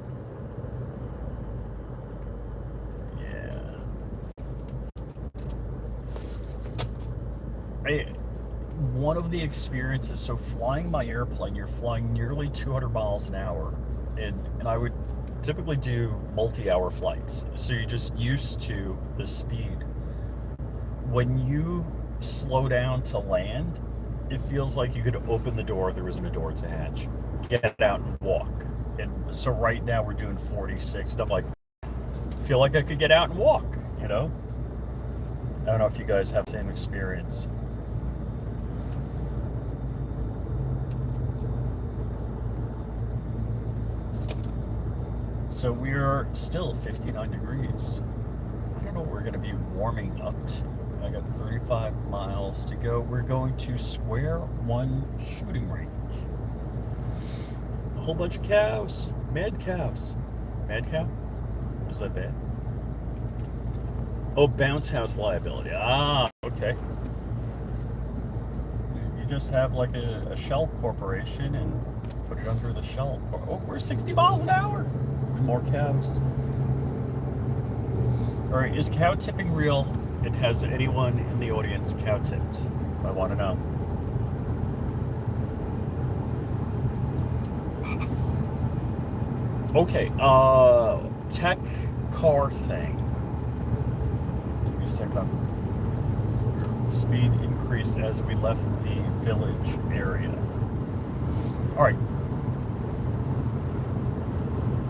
One of the experiences, so flying my airplane, you're flying nearly 200 miles an hour, and I would typically do multi-hour flights, so you're just used to the speed. When you slow down to land, it feels like you could open the door, there isn't a door to hatch, get out and walk. And so right now we're doing 46, and I'm like, feel like I could get out and walk, you know? I don't know if you guys have the same experience. So we're still 59 degrees. I don't know what we're going to be warming up to. I got 35 miles to go. We're going to Square One shooting range. A whole bunch of cows. Mad cows. Mad cow? Is that bad? Oh, bounce house liability. Ah, okay. You just have like a shell corporation and put it under the shell. Oh, we're 60 miles an hour. More cows. All right, is cow tipping real? And has anyone in the audience cow tipped? I want to know. Okay, tech car thing. Give me a second. Speed increased as we left the village area. All right.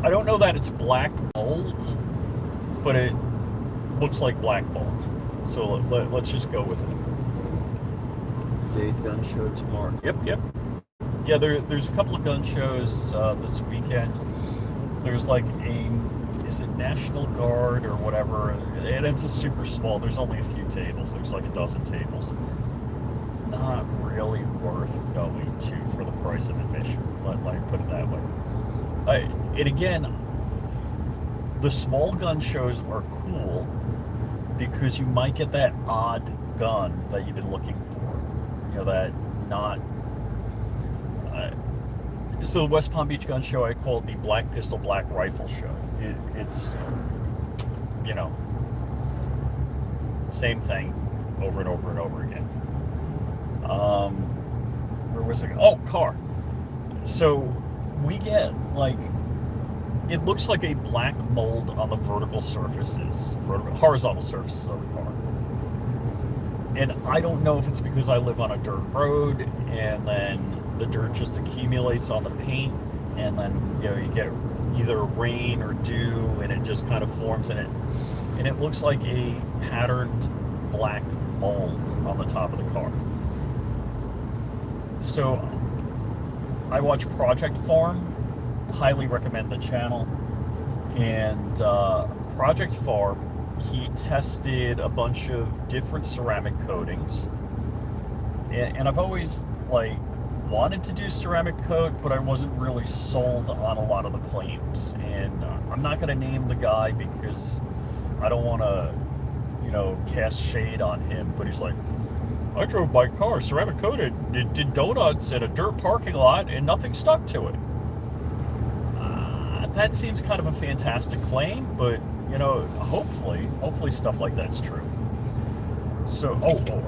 I don't know that it's black mold, but it looks like black mold. So let's just go with it. Dade gun show tomorrow. Yep. Yeah, there's a couple of gun shows this weekend. There's like is it National Guard or whatever, and it's a super small. There's only a few tables. There's like a dozen tables. Not really worth going to for the price of admission. Let me put it that way. And again, the small gun shows are cool because you might get that odd gun that you've been looking for. You know, that not... so the West Palm Beach Gun Show, I call it the Black Pistol, Black Rifle Show. It's, you know, same thing over and over and over again. Where was it? Oh, car. So we get, like, it looks like a black mold on the horizontal surfaces of the car. And I don't know if it's because I live on a dirt road and then the dirt just accumulates on the paint and then, you know, you get either rain or dew and it just kind of forms in it. And it looks like a patterned black mold on the top of the car. So I watch Project Farm, highly recommend the channel. And Project Farm, he tested a bunch of different ceramic coatings. And I've always, like, wanted to do ceramic coat, but I wasn't really sold on a lot of the claims. And I'm not going to name the guy because I don't want to, you know, cast shade on him. But he's like, I drove my car ceramic coated, it did donuts in a dirt parking lot, and nothing stuck to it. That seems kind of a fantastic claim, but you know, hopefully stuff like that's true. So, I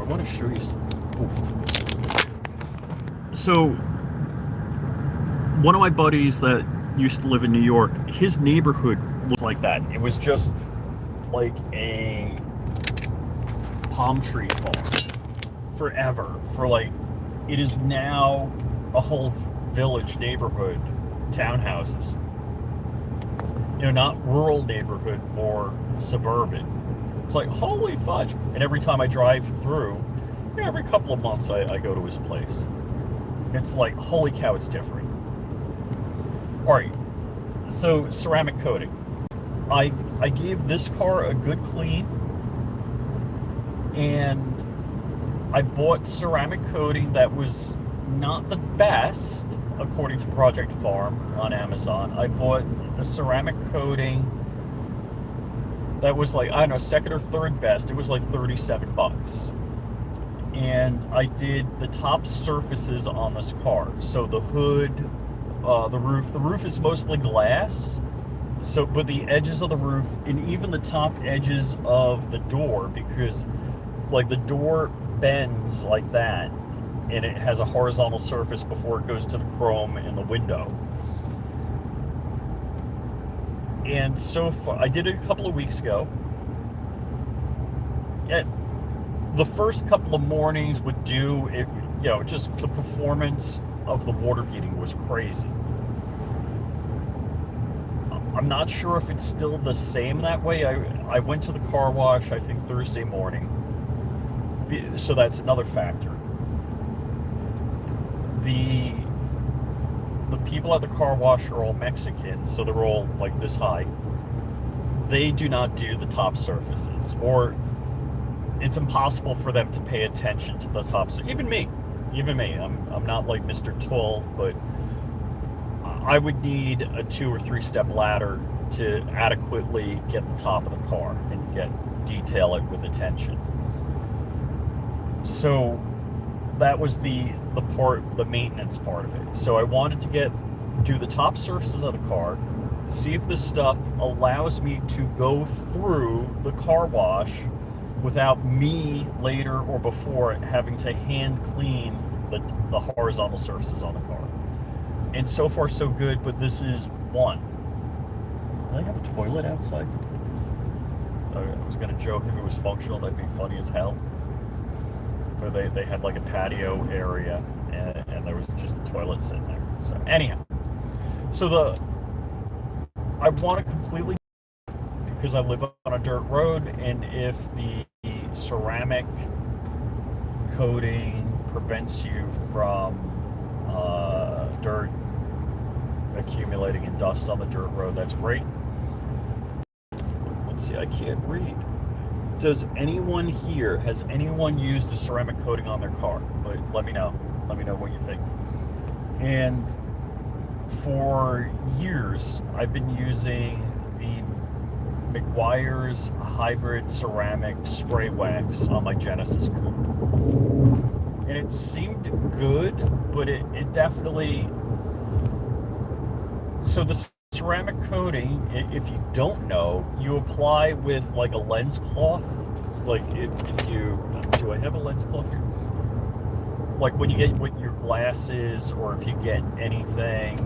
want to show you something. So, one of my buddies that used to live in New York, his neighborhood was like that. It was just like a palm tree farm forever. It is now a whole village neighborhood, townhouses. You know, not rural neighborhood, more suburban. It's like, holy fudge. And every time I drive through, you know, every couple of months I go to his place. It's like, holy cow, it's different. All right, so ceramic coating. I gave this car a good clean, and I bought ceramic coating that was not the best, according to Project Farm on Amazon. I bought a ceramic coating that was like, I don't know, second or third best. It was like $37. And I did the top surfaces on this car. So the hood, the roof. The roof is mostly glass. So, but the edges of the roof and even the top edges of the door, because like the door bends like that, and it has a horizontal surface before it goes to the chrome in the window. And so far, I did it a couple of weeks ago. The first couple of mornings would do it, you know, just the performance of the water heating was crazy. I'm not sure if it's still the same that way. I went to the car wash, I think Thursday morning. So that's another factor. The people at the car wash are all Mexican, so they're all like this high. They do not do the top surfaces, or it's impossible for them to pay attention to the top. So even me. I'm not like Mr. Tull, but I would need a 2 or 3 step ladder to adequately get the top of the car and detail it with attention. So that was the maintenance part of it. So I wanted to do the top surfaces of the car, see if this stuff allows me to go through the car wash without me later or before having to hand clean the horizontal surfaces on the car. And so far so good, but this is one. Do they have a toilet outside? I was gonna joke if it was functional, that'd be funny as hell. Where they had like a patio area and there was just toilets in there. So anyhow, I want to completely, because I live on a dirt road, and if the ceramic coating prevents you from dirt accumulating in dust on the dirt road, that's great. Let's see, I can't read. Has anyone used a ceramic coating on their car? Let me know. Let me know what you think. And for years, I've been using the McGuire's hybrid ceramic spray wax on my Genesis coupe. And it seemed good, but it definitely... So the ceramic coating, if you don't know, you apply with like a lens cloth. Like if you... Do I have a lens cloth here? Like when you get with your glasses, or if you get anything...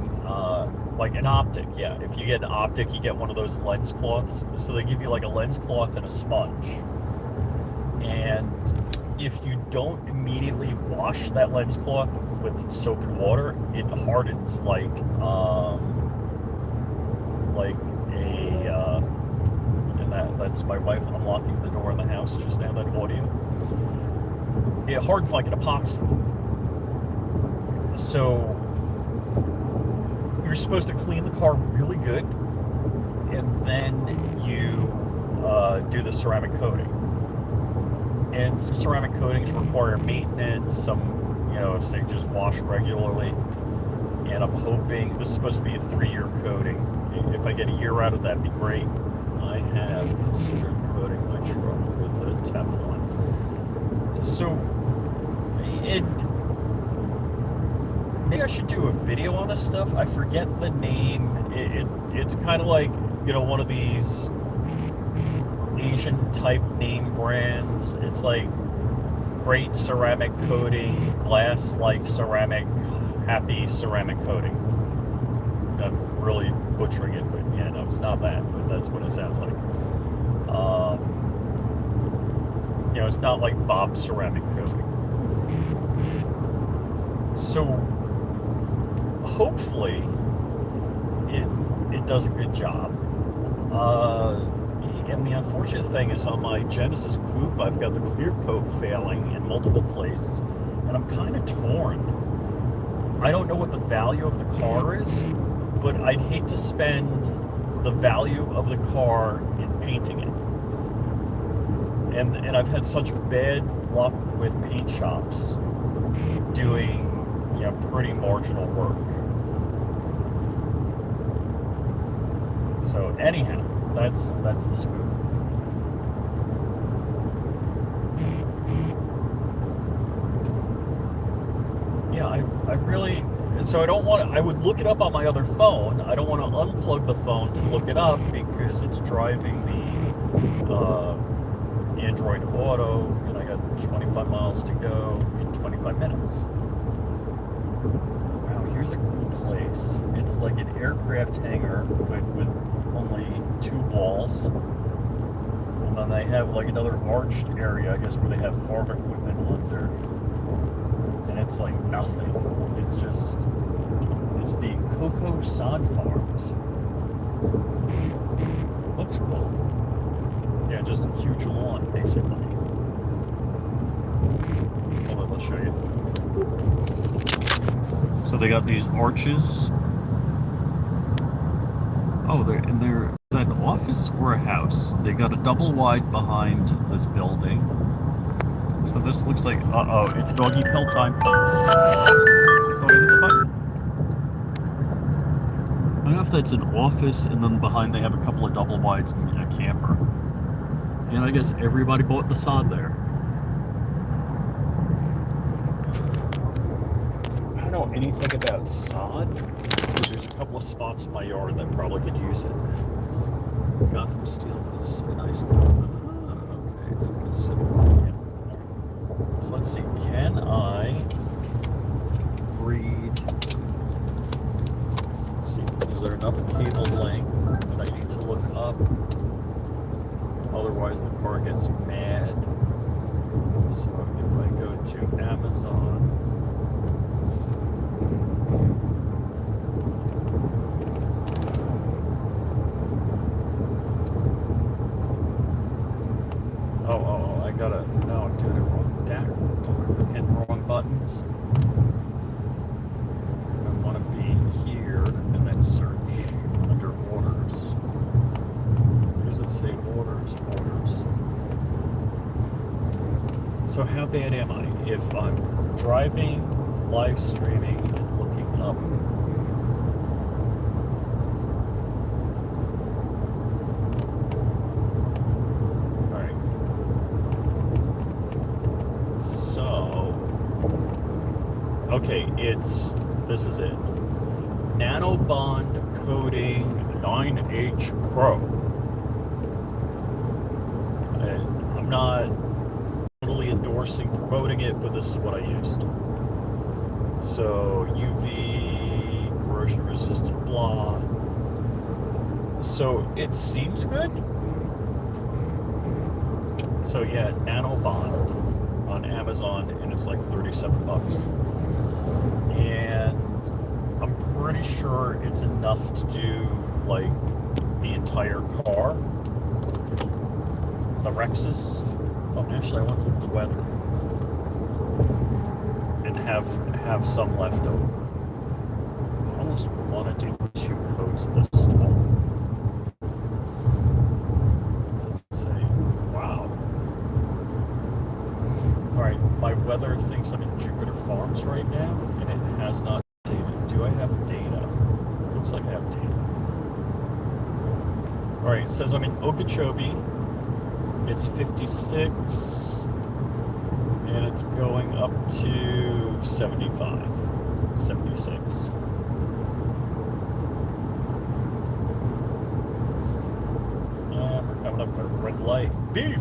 like an optic, yeah. If you get an optic, you get one of those lens cloths. So they give you like a lens cloth and a sponge. And if you don't immediately wash that lens cloth with soap and water, it hardens like a, and that's my wife unlocking the door in the house just now, that audio. It hardens like an epoxy. So you're supposed to clean the car really good, and then you do the ceramic coating. And some ceramic coatings require maintenance, some, say just wash regularly. And I'm hoping, this is supposed to be a 3-year coating. If I get a year out of that, would be great. I have considered coating my truck with a Teflon. So, maybe I should do a video on this stuff. I forget the name. It's kind of like, one of these Asian type name brands. It's like great ceramic coating, glass like ceramic, happy ceramic coating. I'm really butchering it, but yeah, no, it's not that, but that's what it sounds like. You know, it's not like Bob's ceramic coating. So hopefully it does a good job. And the unfortunate thing is on my Genesis Coupe, I've got the clear coat failing in multiple places, and I'm kind of torn. I don't know what the value of the car is, but I'd hate to spend the value of the car in painting it. And I've had such bad luck with paint shops doing, you know, pretty marginal work. So anyhow, that's the scoop. Yeah, I really, so I don't want to, I would look it up on my other phone. I don't want to unplug the phone to look it up because it's driving the Android Auto, and I got 25 miles to go in 25 minutes. Wow, here's a cool place. It's like an aircraft hangar, but with only 2 walls. And then they have like another arched area, I guess, where they have farm equipment under. And it's like nothing. It's just, it's the Coco San Farms. Looks cool. Yeah, just a huge lawn, basically. Hold on, let's show you. So they got these arches. Oh, they're is that an office or a house? They got a double wide behind this building. So this looks like, uh-oh, it's doggy pill time. I thought I hit the button. I don't know if that's an office, and then behind they have a couple of double wides and a camper. And I guess everybody bought the sod there. I don't know anything about sod, but there's a couple of spots in my yard that probably could use it. Gotham Steel is a nice car. Okay, I consider it. So let's see, can I read? Let's see, is there enough cable length that I need to look up? Otherwise the car gets mad. So if I go to Amazon, I gotta, no, I'm doing it wrong. Darn, I'm hitting wrong buttons. I want to be here and then search under orders. Where does it say orders? So how bad am I if I'm driving, live streaming, and looking up? Alright. So, okay, this is it. Nanobond Coating 9H Pro. I'm not totally endorsing promoting it, but this is what I used. So UV, corrosion resistant, blah. So it seems good. So yeah, Nanobond on Amazon, and it's like $37. And I'm pretty sure it's enough to do like the entire car. The Rexus. Oh, actually, I want to look at the weather and have some left over. I almost want to do 2 coats of this stuff. It's insane. Wow. All right, my weather thinks I'm in Jupiter Farms right now, and it has not data. Do I have data? Looks like I have data. All right, it says I'm in Okeechobee. It's 56, and it's going up to 75, 76. We're coming a red light. Beef!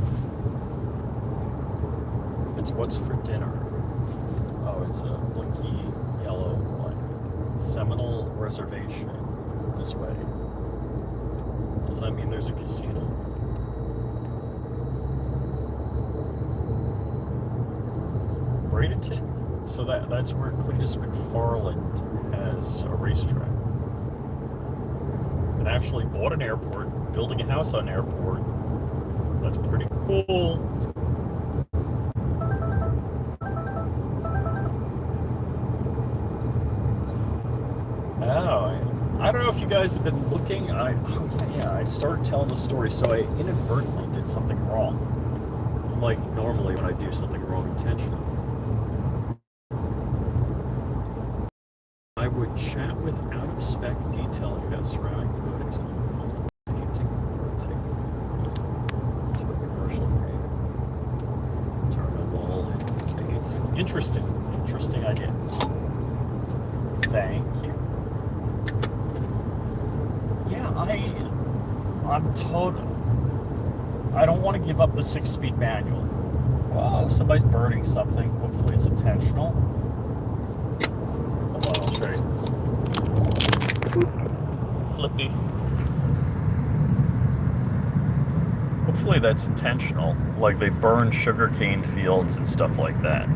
It's what's for dinner. Oh, it's a blinky yellow light. Seminole Reservation. This way. Does that mean there's a casino? Bradenton? So that's where Cletus McFarland has a racetrack. And actually bought an airport, building a house on an airport. That's pretty cool. Oh, I don't know if you guys have been looking. I started telling the story, so I inadvertently did something wrong. Like normally when I do something wrong intentionally. I would chat with out-of-spec detailing about ceramic coatings and painting or take to a commercial paint. Turn a wall and paints. Interesting idea. Thank you. Yeah, I'm told I don't want to give up the 6-speed manual. Whoa, somebody's burning something. Hopefully it's intentional. Hold on, I'll show you. Flippy. Hopefully that's intentional. Like they burn sugarcane fields and stuff like that.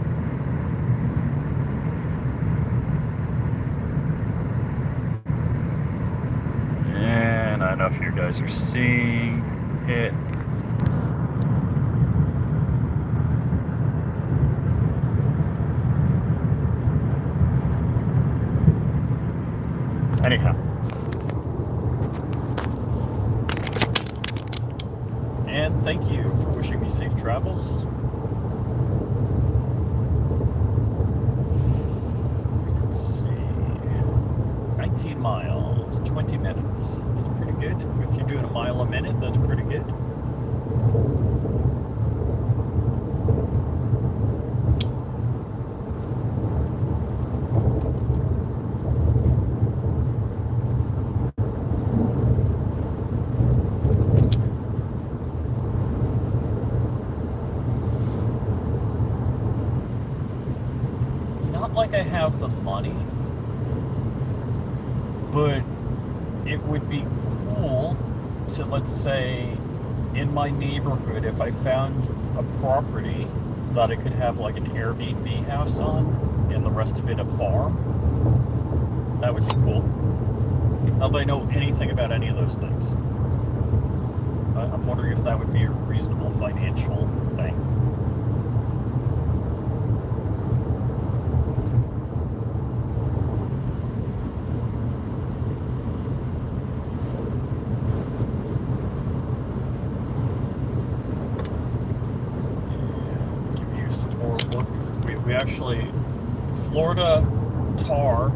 And I don't know if you guys are seeing it. Anyhow. And thank you for wishing me safe travels. Let's see. 19 miles, 20 minutes. That's pretty good. If you're doing a mile a minute, that's pretty good. Like I have the money, but it would be cool to, let's say, in my neighborhood, if I found a property that I could have like an Airbnb house on and the rest of it a farm, that would be cool. Not that I know anything about any of those things. I'm wondering if that would be a reasonable financial thing. We actually, Florida tar,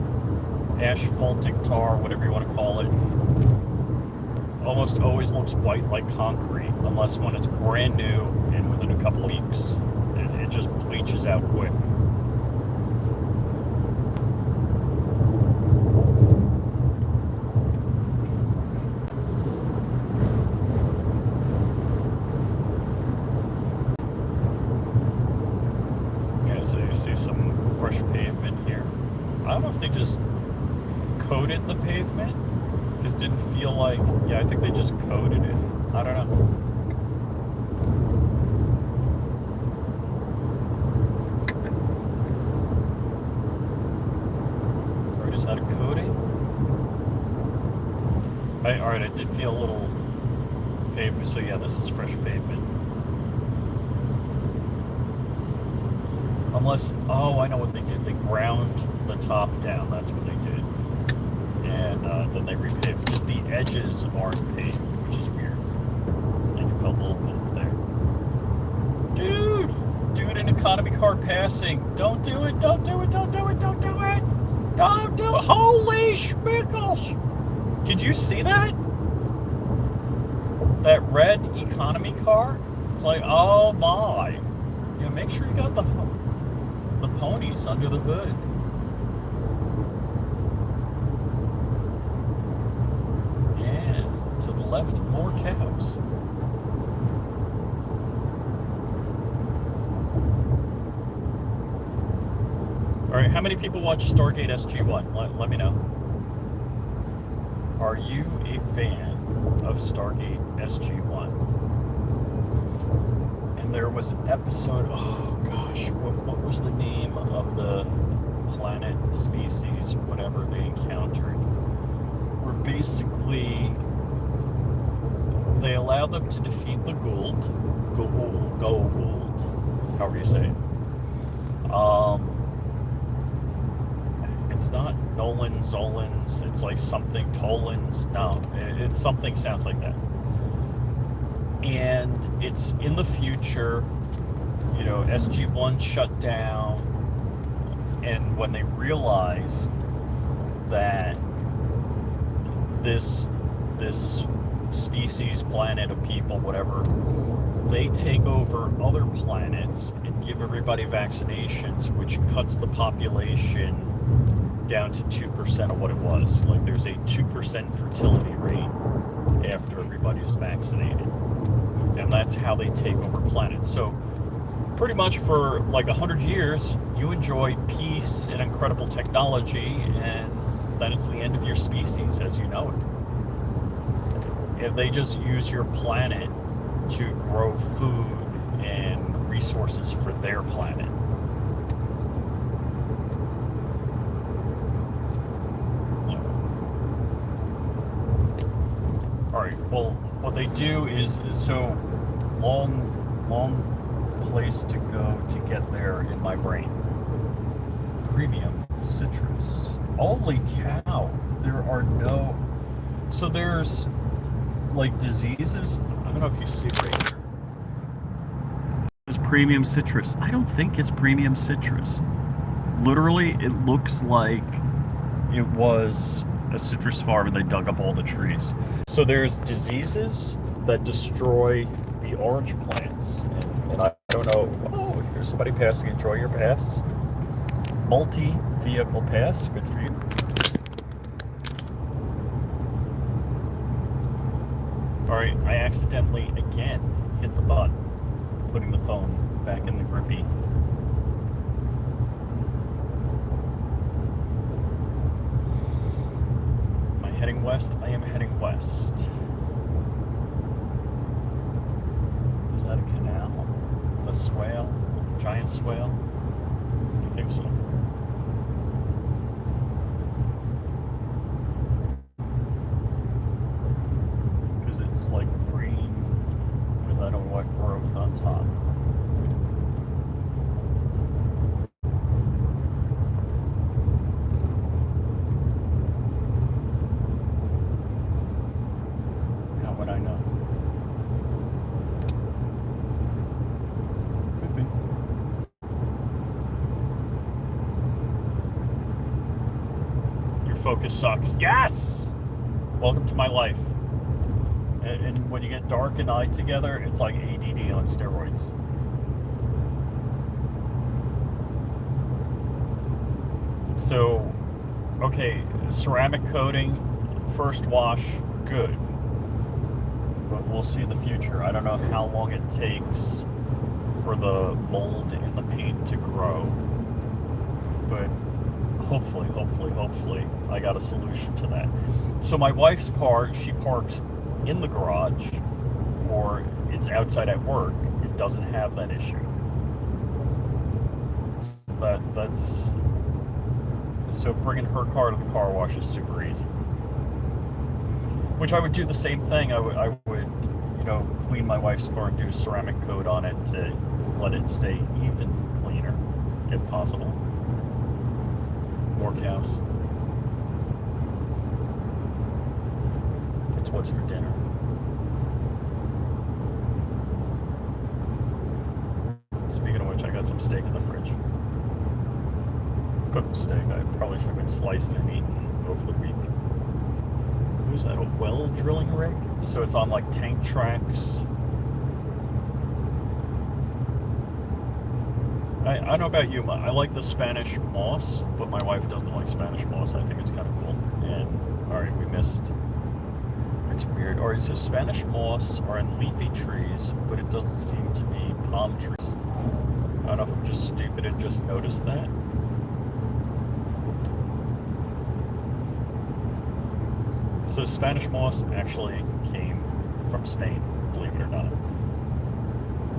asphaltic tar, whatever you want to call it, almost always looks white like concrete, unless when it's brand new and within a couple of weeks, it just bleaches out quick. So you see some fresh pavement here. I don't know if they just coated the pavement, because it didn't feel like, yeah, I think they just coated it. I don't know. Or is that a coating? Alright, I did feel a little pavement, so yeah, this is fresh pavement. Unless, oh, I know what they did. They ground the top down. That's what they did. And then they repaved, because the edges aren't paved, which is weird. And you felt a little bump there. Dude, an economy car passing. Don't do it, don't do it, don't do it, don't do it. Don't do it. Holy schmickles. Did you see that? That red economy car? It's like, oh my. You know, make sure you got the ponies under the hood. And to the left, more cows. right, how many people watch Stargate SG-1? Let me know. Are you a fan of Stargate SG-1? And there was an episode, oh gosh, what was the name of the planet, species, whatever they encountered? Where basically they allowed them to defeat the Goa'uld, however you say it. It's not Nolan, Zolans, it's like something Tolans. No, it's something sounds like that. And it's in the future, you know, SG-1 shut down, and when they realize that this species, planet of people, whatever, they take over other planets and give everybody vaccinations, which cuts the population down to 2% of what it was. Like there's a 2% fertility rate after everybody's vaccinated. And that's how they take over planets. So pretty much for like 100 years, you enjoy peace and incredible technology, and then it's the end of your species as you know it. If they just use your planet to grow food and resources for their planet. Alright, well, what they do is, so long place to go to get there in my brain. Premium citrus. Holy cow, there are no, so there's like diseases, I don't know if you see it right here. It's premium citrus. I don't think it's premium citrus. Literally, it looks like it was a citrus farm and they dug up all the trees. So there's diseases that destroy the orange plants. And I don't know, oh, here's somebody passing. Enjoy your pass. Multi-vehicle pass, good for you. Alright, I accidentally, again, hit the button, putting the phone back in the grippy. Am I heading west? I am heading west. Is that a canal? A swale? Giant swale? I think so. Because it's like green with I don't know what growth on top. How would I know? Could be. Your focus sucks. Yes! Welcome to my life. And when you get dark and eye together, it's like ADD on steroids. So, okay, ceramic coating, first wash, good. But we'll see in the future. I don't know how long it takes for the mold in the paint to grow. But hopefully, I got a solution to that. So my wife's car, she parks in the garage, or it's outside at work. It doesn't have that issue. So that's so bringing her car to the car wash is super easy. Which I would do the same thing. I would, you know, clean my wife's car and do a ceramic coat on it to let it stay even cleaner, if possible. More cows. It's what's for dinner. Speaking of which, I got some steak in the fridge. Cooked steak. I probably should have been slicing and eating over the week. Who's that? A well drilling rig? So it's on like tank tracks. I don't know about you, I like the Spanish moss, but my wife doesn't like Spanish moss. I think it's kind of cool. And, alright, we missed. That's weird. Or it says Spanish moss are in leafy trees, but it doesn't seem to be palm trees. I don't know if I'm just stupid and just noticed that. So Spanish moss actually came from Spain, believe it or not.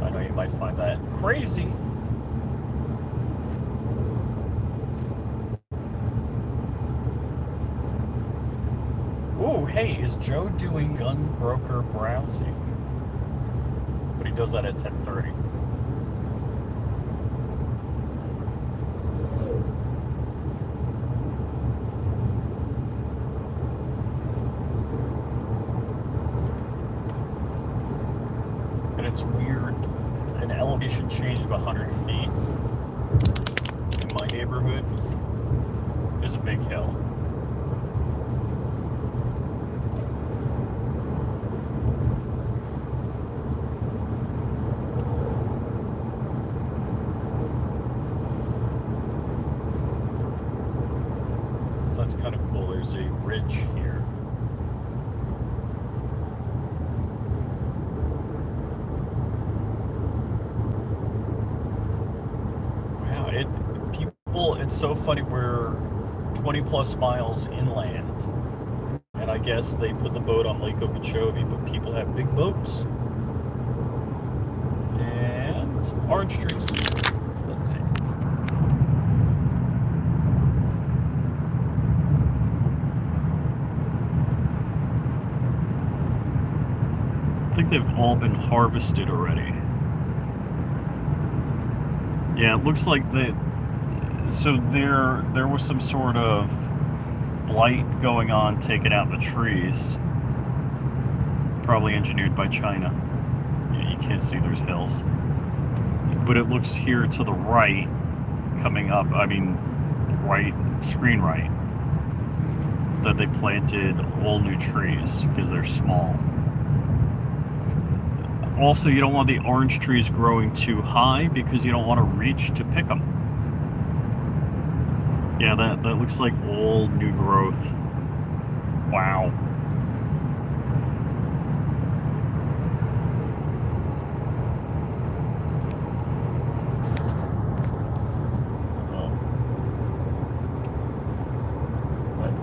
I know you might find that crazy. Ooh, hey, is Joe doing gun broker browsing? But he does that at 10:30. And it's weird, an elevation change of 100 feet in my neighborhood is a big hill. So that's kind of cool. There's a ridge here. Wow, it's so funny. We're 20 plus miles inland, and I guess they put the boat on Lake Okeechobee, but people have big boats. And orange trees. Let's see. I think they've all been harvested already. Yeah, it looks like so there was some sort of blight going on, taking out the trees. Probably engineered by China. Yeah, you can't see there's hills. But it looks here to the right, coming up, right, screen right, that they planted all new trees because they're small. Also, you don't want the orange trees growing too high because you don't want to reach to pick them. Yeah, that looks like all new growth. Wow. Oh.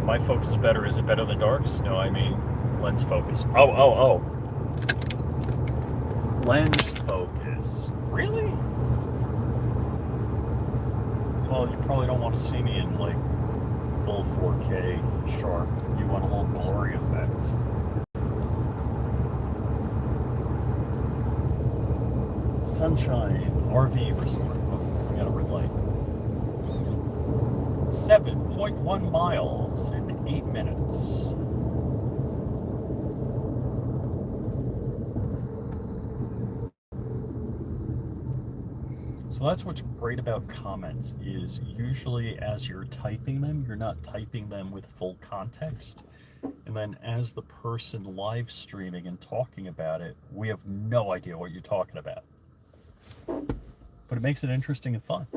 My focus is better. Is it better than Dark's? No, I mean lens focus. Oh. Lens focus. Really? Well, you probably don't want to see me in like full 4K sharp. You want a little blurry effect. Sunshine RV resort. Oh, I got a red light. 7.1 miles in 8 minutes. So that's what's great about comments is usually as you're typing them, you're not typing them with full context. And then as the person live streaming and talking about it, we have no idea what you're talking about. But it makes it interesting and fun.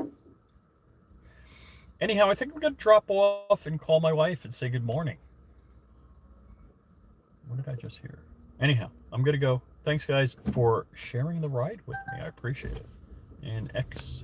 Anyhow, I think I'm going to drop off and call my wife and say good morning. What did I just hear? Anyhow, I'm going to go. Thanks, guys, for sharing the ride with me. I appreciate it. And X